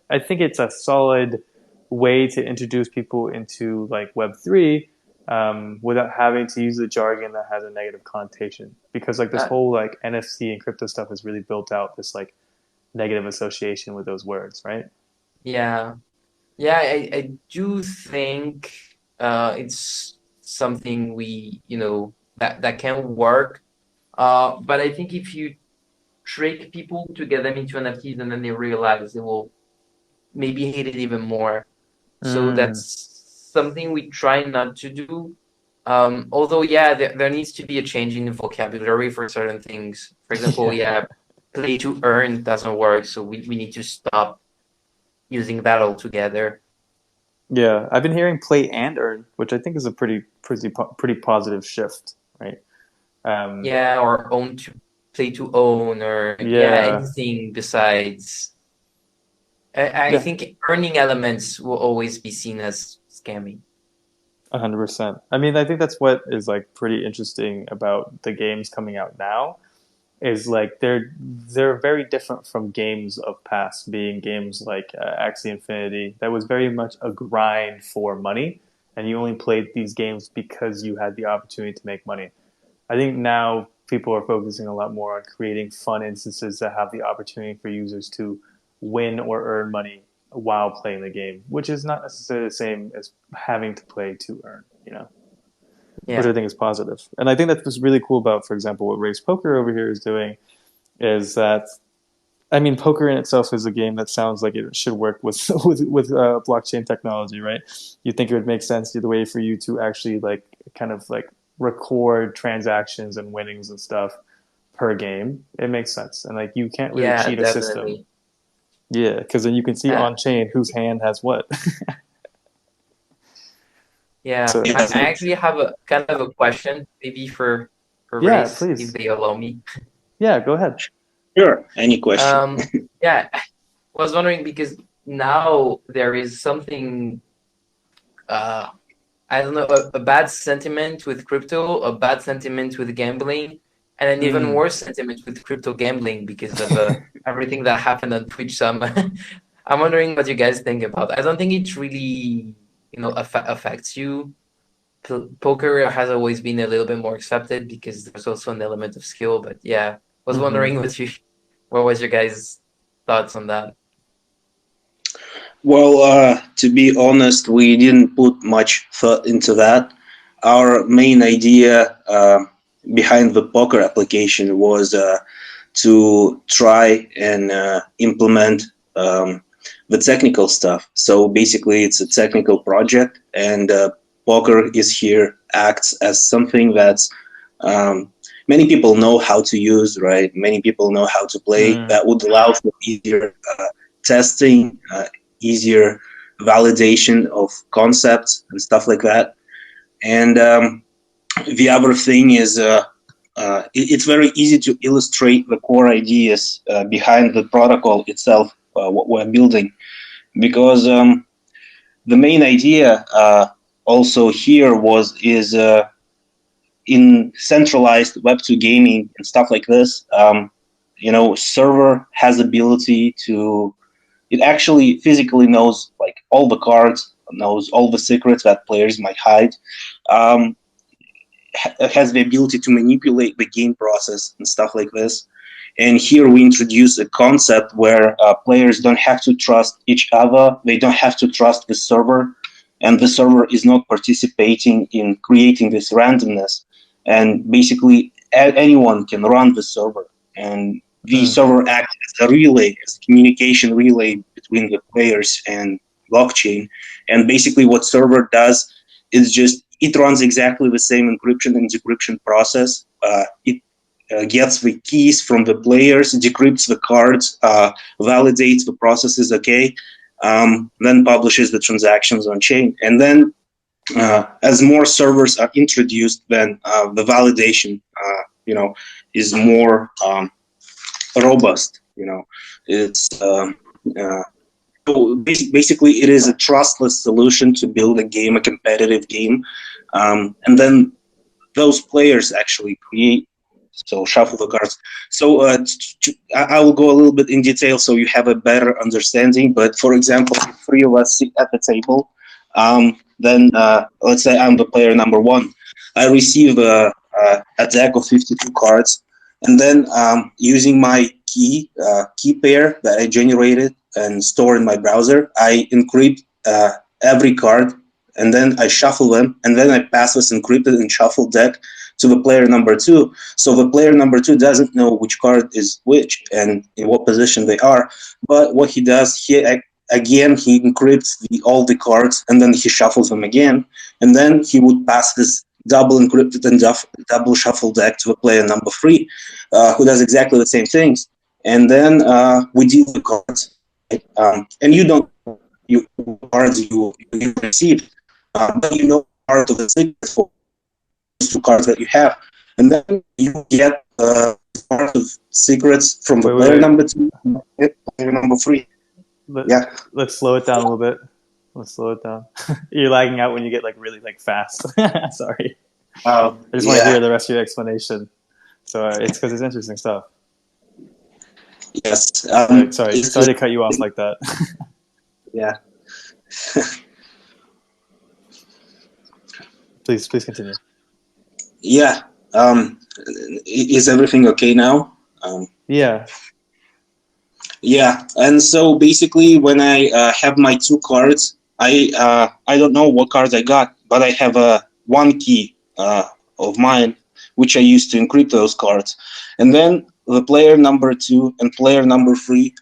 I think it's a solid way to introduce people into like Web3 without having to use the jargon that has a negative connotation. Because like this whole like NFC and crypto stuff has really built out this like negative association with those words, right? Yeah. I do think it's something that can work. But I think if you trick people to get them into NFTs and then they realize they will maybe hate it even more. So that's something we try not to do. Although, there needs to be a change in the vocabulary for certain things. For example, play to earn doesn't work, so we need to stop using that altogether. Yeah, I've been hearing play and earn, which I think is a pretty positive shift, right? Or play to own, or anything besides. I think earning elements will always be seen as scammy. 100%. I mean, I think that's what is like pretty interesting about the games coming out now. Is like they're very different from games of past, being games like Axie Infinity. That was very much a grind for money, and you only played these games because you had the opportunity to make money. I think now people are focusing a lot more on creating fun instances that have the opportunity for users to win or earn money while playing the game, which is not necessarily the same as having to play to earn, which I think is positive. And I think that's what's really cool about, for example, what Race Poker over here is doing is that, I mean, poker in itself is a game that sounds like it should work with blockchain technology, right? You think it would make sense the way for you to actually like kind of like record transactions and winnings and stuff per game. It makes sense, and like you can't really cheat a system. Yeah, because then you can see on chain whose hand has what. So, I actually have a kind of a question, maybe for Race, please. if they allow me. Yeah, go ahead. Sure. Any question? I was wondering because now there is something, I don't know, a bad sentiment with crypto, a bad sentiment with gambling, and an even worse sentiment with crypto gambling because of everything that happened on Twitch. So I'm wondering what you guys think about it. I don't think it really, affects you. Poker has always been a little bit more accepted because there's also an element of skill. But I was wondering what was your guys' thoughts on that? Well, to be honest, we didn't put much thought into that. Our main idea behind the poker application was to try and implement the technical stuff. So basically, it's a technical project, and poker is here acts as something that's many people know how to use, right? Many people know how to play. That would allow for easier testing, easier validation of concepts and stuff like that. And the other thing is it's very easy to illustrate the core ideas behind the protocol itself, what we're building, because the main idea also here is in centralized Web2 gaming and stuff like this. Server has ability to, it actually physically knows like all the cards, knows all the secrets that players might hide. Has the ability to manipulate the game process and stuff like this. And here we introduce a concept where players don't have to trust each other. They don't have to trust the server, and the server is not participating in creating this randomness. And basically, anyone can run the server, and the server acts as a relay, as a communication relay between the players and blockchain. And basically, what server does is just it runs exactly the same encryption and decryption process. It gets the keys from the players, decrypts the cards, validates the process is okay, then publishes the transactions on chain. And then as more servers are introduced, then the validation, is more robust. It's basically it is a trustless solution to build a competitive game, and then those players actually create. So shuffle the cards. So I will go a little bit in detail so you have a better understanding. But for example, if three of us sit at the table, then let's say I'm the player number one. I receive a deck of 52 cards, and then using my key pair that I generated and store in my browser, I encrypt every card, and then I shuffle them, and then I pass this encrypted and shuffled deck to the player number two. So the player number two doesn't know which card is which and in what position they are. But what he does, he encrypts all the cards, and then he shuffles them again, and then he would pass this double encrypted and double shuffled deck to the player number three, who does exactly the same things. And then we deal the cards, and you don't you cards you received, but you know part of the secret for those two cards that you have, and then you get part of secrets from the player number two, player number three. Let's slow it down a little bit. Let's slow it down. You're lagging out when you get like really like fast. Sorry. I just want to hear the rest of your explanation. So it's because it's interesting stuff. Yes. Sorry to cut you off like that. Yeah. Please continue. Yeah. Is everything okay now? Yeah. Yeah. And so basically, when I have my two cards, I don't know what cards I got, but I have one key of mine, which I use to encrypt those cards. And then the player number two and player number three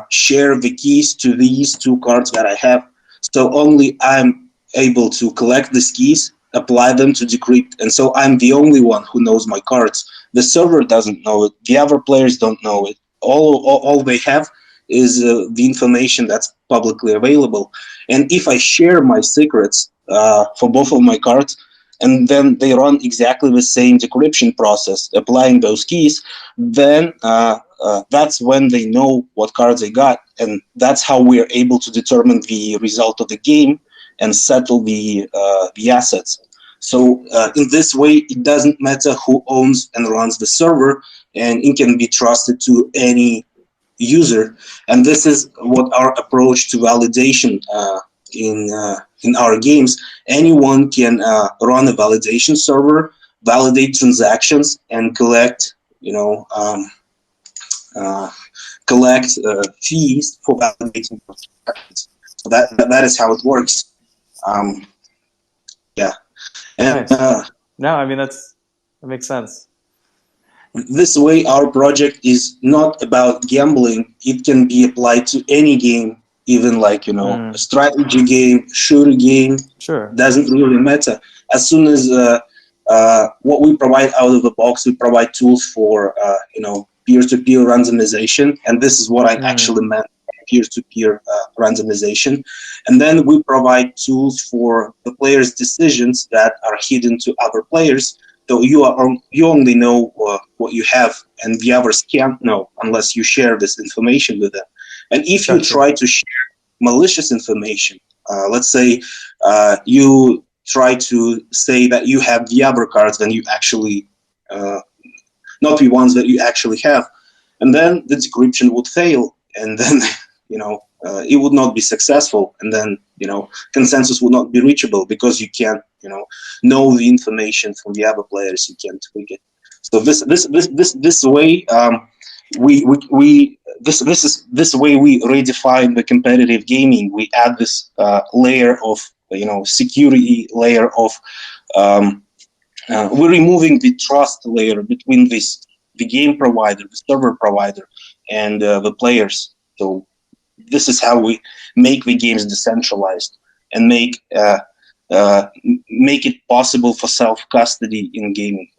share the keys to these two cards that I have. So only I'm able to collect these keys, apply them to decrypt. And so I'm the only one who knows my cards. The server doesn't know it. The other players don't know it. All they have is the information that's publicly available. And if I share my secrets for both of my cards, and then they run exactly the same decryption process, applying those keys, then that's when they know what cards they got. And that's how we are able to determine the result of the game and settle the assets. So in this way, it doesn't matter who owns and runs the server, and it can be trusted to any user. And this is what our approach to validation in our games. Anyone can run a validation server, validate transactions, and collect fees for validating transactions. So that is how it works. Yeah. And nice. No, I mean that makes sense. This way, our project is not about gambling. It can be applied to any game, even like a strategy game, shooter game. Sure. Doesn't really matter. As soon as what we provide out of the box, we provide tools for peer-to-peer randomization, and this is what I actually meant peer-to-peer randomization. And then we provide tools for the players' decisions that are hidden to other players. So you only know what you have, and the others can't know unless you share this information with them. And if you try to share malicious information, let's say you try to say that you have the other cards than you actually, not the ones that you actually have, and then the decryption would fail, and then it would not be successful, and then consensus would not be reachable because you can't know the information from the other players. You can't tweak it. So this way this way we redefine the competitive gaming. We add this layer of security layer of we're removing the trust layer between the game provider, the server provider, and the players. So this is how we make the games decentralized and make it possible for self-custody in gaming.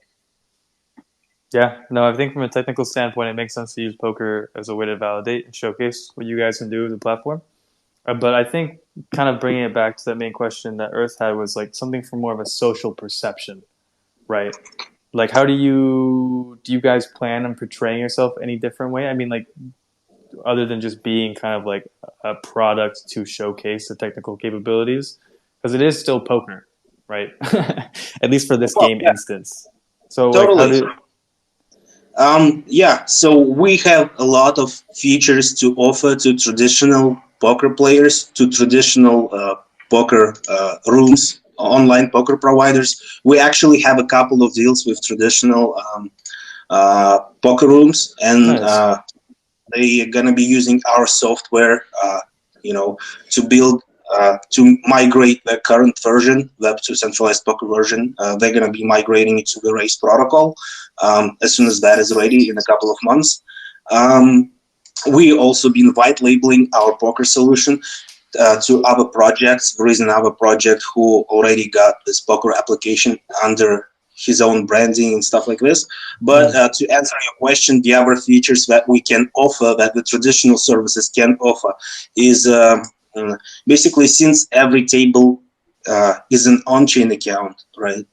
Yeah, no, I think from a technical standpoint, it makes sense to use poker as a way to validate and showcase what you guys can do as a platform. But I think kind of bringing it back to that main question that Earth had was like something for more of a social perception, right? Like, how do you guys plan on portraying yourself any different way? I mean, like, other than just being kind of like a product to showcase the technical capabilities, because it is still poker, right? At least for this game instance. So, Totally. like, how do so we have a lot of features to offer to traditional poker players, to traditional poker rooms, online poker providers. We actually have a couple of deals with traditional poker rooms, and nice. they are going to be using our software, to build, to migrate the current version, Web2 centralized poker version. They're going to be migrating it to the RACE protocol as soon as that is ready in a couple of months. We also been white labeling our poker solution to other projects. There is another project who already got this poker application under his own branding and stuff like this. But to answer your question, the other features that we can offer, that the traditional services can offer, is basically, since every table is an on-chain account, right?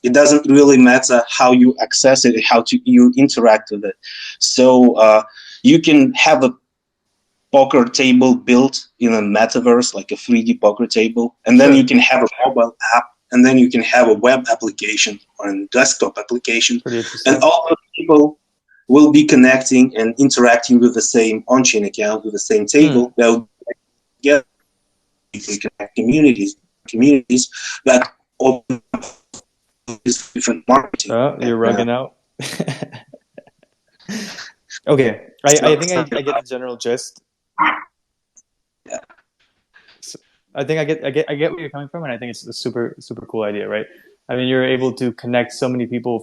It doesn't really matter how you access it, how you interact with it. So you can have a poker table built in a metaverse, like a 3D poker table, and then you can have a mobile app, and then you can have a web application or a desktop application, Pretty interesting. and all those people will be connecting and interacting with the same on-chain account, with the same table. They'll get communities that open different marketing. Oh, you're rugging out. Okay, I think I get the general gist. Yeah. So I think I get where you're coming from, and I think it's a super cool idea, right? I mean, you're able to connect so many people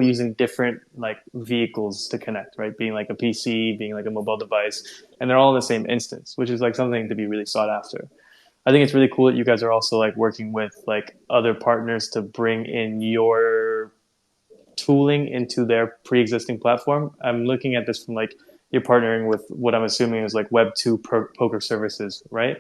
using different like vehicles to connect, right? Being like a PC, being like a mobile device, and they're all in the same instance, which is like something to be really sought after. I think it's really cool that you guys are also like working with like other partners to bring in your tooling into their pre-existing platform. I'm looking at this from like you're partnering with what I'm assuming is like Web2 poker services, right?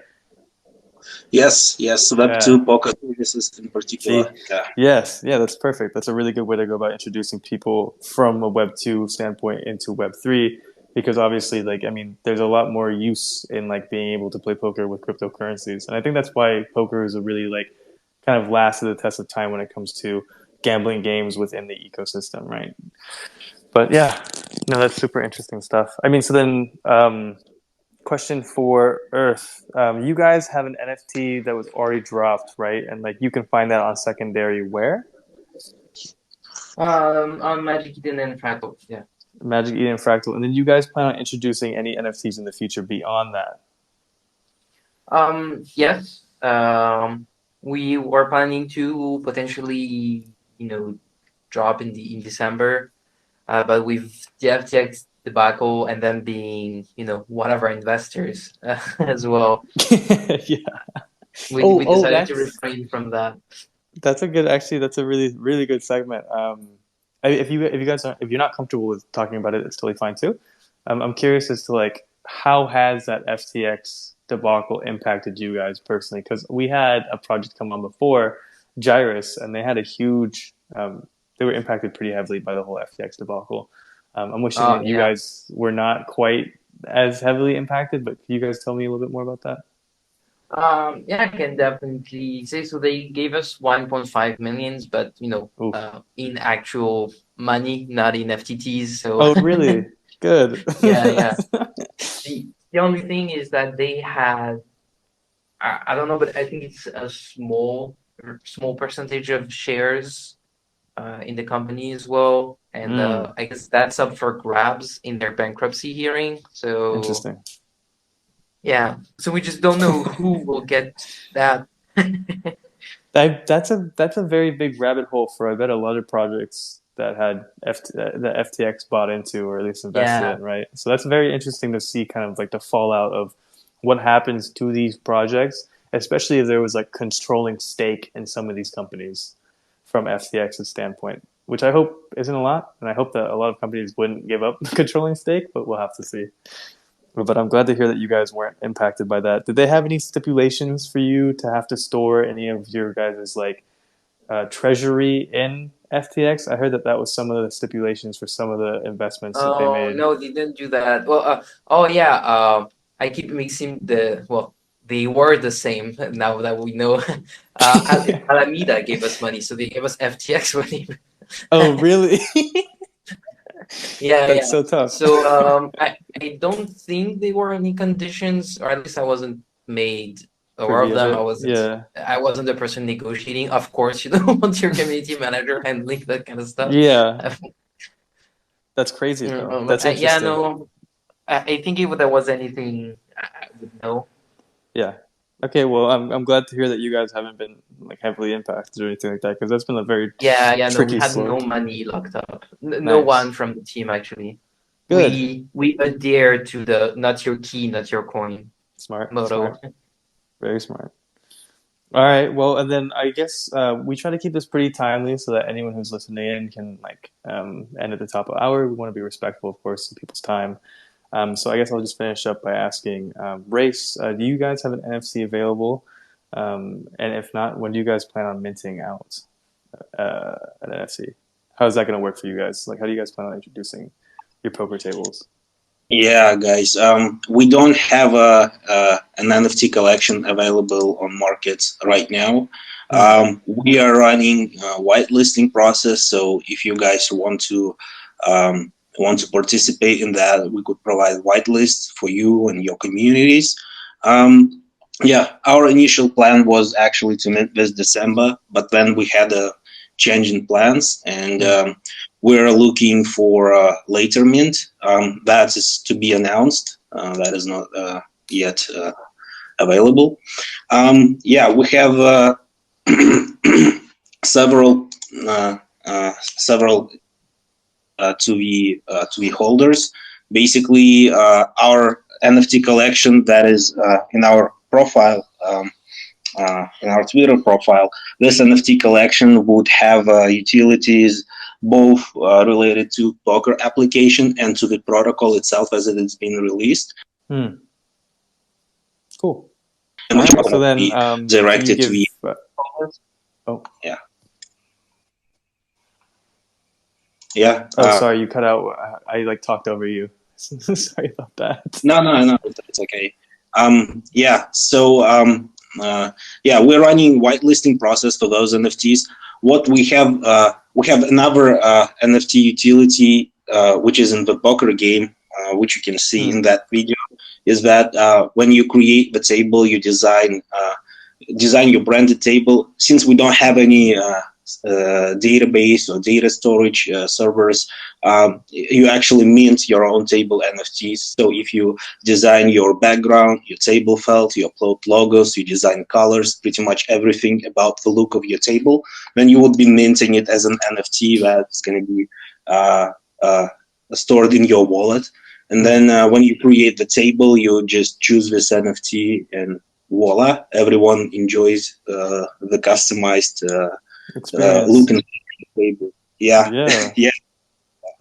Yes, Web2 poker services in particular. See, yes, yeah, that's perfect. That's a really good way to go about introducing people from a Web2 standpoint into Web3, because obviously, like, I mean, there's a lot more use in like being able to play poker with cryptocurrencies, and I think that's why poker is a really like kind of lasted the test of time when it comes to gambling games within the ecosystem, right? But yeah, no, that's super interesting stuff. I mean, so then, question for Earth. You guys have an NFT that was already dropped, right? And like you can find that on secondary where? On Magic Eden and Fractal, yeah. Magic Eden and Fractal. And then you guys plan on introducing any NFTs in the future beyond that? Yes. We were planning to potentially, drop in December, but with the FTX debacle and then being, one of our investors as well, Yeah. we decided to refrain from that. That's a really, really good segment. If you're not comfortable with talking about it, it's totally fine too. I'm curious as to like how has that FTX debacle impacted you guys personally? Because we had a project come on before, Gyrus, and they had a huge. They were impacted pretty heavily by the whole FTX debacle. I'm wishing Oh that you yeah. guys were not quite as heavily impacted, but can you guys tell me a little bit more about that? Yeah, I can definitely say so. They gave us 1.5 millions, but Oof. in actual money, not in FTTs. So Oh, really? Good. yeah, yeah. The only thing is that they had, I don't know, but I think it's a small percentage of shares in the company as well, and Mm, I guess that's up for grabs in their bankruptcy hearing. So interesting. yeah, so we just don't know who will get that. That's a very big rabbit hole for I bet a lot of projects that had that FTX bought into or at least invested Yeah. in, right? So that's very interesting to see kind of like the fallout of what happens to these projects, especially if there was like controlling stake in some of these companies from FTX's standpoint, which I hope isn't a lot, and I hope that a lot of companies wouldn't give up the controlling stake, but we'll have to see. But I'm glad to hear that you guys weren't impacted by that. Did they have any stipulations for you to have to store any of your guys' like treasury in FTX? I heard that that was some of the stipulations for some of the investments that they Oh made. no, they didn't do that. Well, oh yeah. I keep mixing they were the same now that we know. Alameda gave us money, so they gave us FTX money. Oh, really? Yeah, That's yeah. so tough. So I don't think there were any conditions, or at least I wasn't made aware Privy of of them. it. Yeah. I wasn't the person negotiating. Of course, you don't want your community manager handling that kind of stuff. Yeah. That's crazy though. But That's yeah, interesting. no, I think if there was anything, I would know. Yeah. Okay, well, I'm glad to hear that you guys haven't been like heavily impacted or anything like that because that's been a very Yeah, yeah, no, we tricky had no slope. money locked up. No Nice. one from the team actually. Good. We adhere to the not your key, not your coin Smart. motto. Smart. Very smart. All right. Well, and then I guess we try to keep this pretty timely so that anyone who's listening in can like end at the top of the hour. We want to be respectful, of course, of people's time. So I guess I'll just finish up by asking, Race, do you guys have an NFC available? And if not, when do you guys plan on minting out an NFC? How's that going to work for you guys? Like, how do you guys plan on introducing your poker tables? Yeah, guys. We don't have an NFT collection available on markets right now. Hmm. We are running a whitelisting process, so if you guys want to participate in that, we could provide whitelists for you and your communities. Yeah, our initial plan was actually to mint this December, but then we had a change in plans, and Hmm. we're looking for later mint. That is to be announced. That is not yet available. Yeah, we have several several 2V holders. Basically, our NFT collection that is in our profile. In our Twitter profile, this NFT collection would have utilities both related to poker application and to the protocol itself as it is being released, Hmm. Cool. and All which right. are So going to then, be can you directed to give? the Oh, yeah yeah. oh, sorry, you cut out. I like talked over you. Sorry about that. No, it's okay. Yeah, so yeah, we're running whitelisting process for those NFTs. What we have another NFT utility which is in the poker game, which you can see in Hmm. that video, is that when you create the table, you design your branded table. Since we don't have any database or data storage servers, you actually mint your own table NFTs. So if you design your background, your table felt, you upload logos, you design colors, pretty much everything about the look of your table, then you would be minting it as an NFT that's going to be uh, uh, stored in your wallet. And then when you create the table, you just choose this NFT and voila, everyone enjoys the customized look Experience. and feel. Yeah, Yeah, yeah,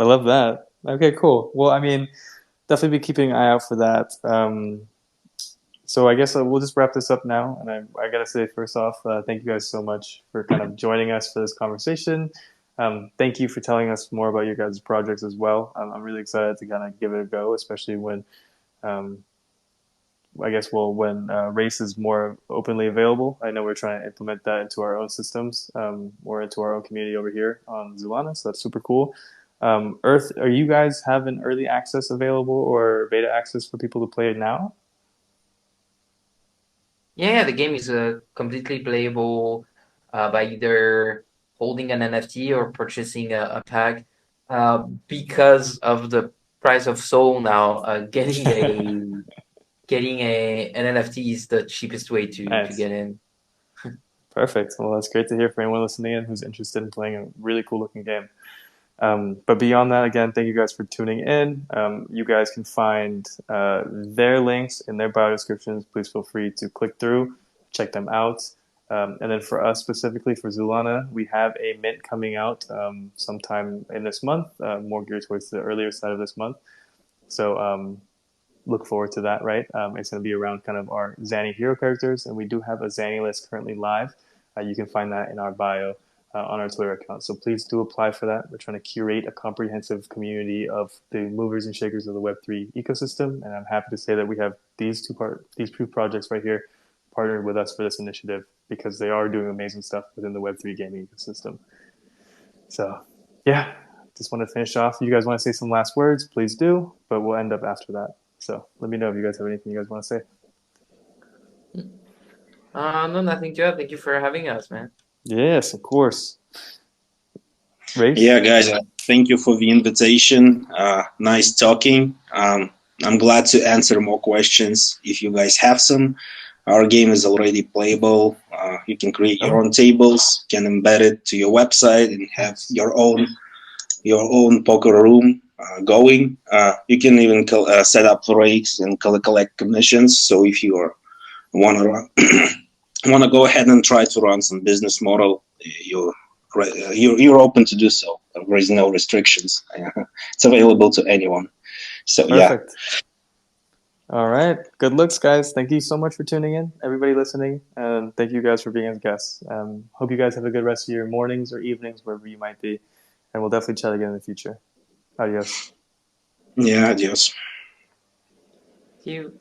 I love that. Okay, cool. Well, I mean, definitely be keeping an eye out for that. So I guess we'll just wrap this up now. And I gotta say, first off, thank you guys so much for kind of joining us for this conversation. Thank you for telling us more about your guys' projects as well. I'm really excited to kind of give it a go, especially when um, I guess when race is more openly available. I know we're trying to implement that into our own systems or into our own community over here on Zoolana, so that's super cool. Earth, are you guys having early access available or beta access for people to play it now? Yeah, the game is completely playable by either holding an NFT or purchasing a pack. Because of the price of Soul now, getting an NFT is the cheapest way to Nice. get in. Perfect. Well, that's great to hear for anyone listening in who's interested in playing a really cool looking game. But beyond that, again, thank you guys for tuning in. You guys can find their links in their bio descriptions. Please feel free to click through, check them out. And then for us specifically for Zoolana, we have a mint coming out sometime in this month, more geared towards the earlier side of this month. So look forward to that, right? It's going to be around kind of our Zani hero characters, and we do have a Zani list currently live. You can find that in our bio on our Twitter account. So please do apply for that. We're trying to curate a comprehensive community of the movers and shakers of the Web3 ecosystem, and I'm happy to say that we have these two projects right here partnered with us for this initiative because they are doing amazing stuff within the Web3 gaming ecosystem. So, yeah, just want to finish off. You guys want to say some last words? Please do, but we'll end up after that. So let me know if you guys have anything you guys want to say. No, nothing to add. Thank you for having us, man. Yes, of course. Race? Yeah, guys, thank you for the invitation. Nice talking. I'm glad to answer more questions if you guys have some. Our game is already playable. You can create your own tables, can embed it to your website, and have your own poker room going. You can even set up rates and collect commissions. So if you want to go ahead and try to run some business model, you're open to do so. There is no restrictions. It's available to anyone. So Perfect. All right. Good looks, guys. Thank you so much for tuning in, everybody listening, and thank you guys for being as guests. Hope you guys have a good rest of your mornings or evenings, wherever you might be, and we'll definitely chat again in the future. Adios. Yeah, adios. Thank you.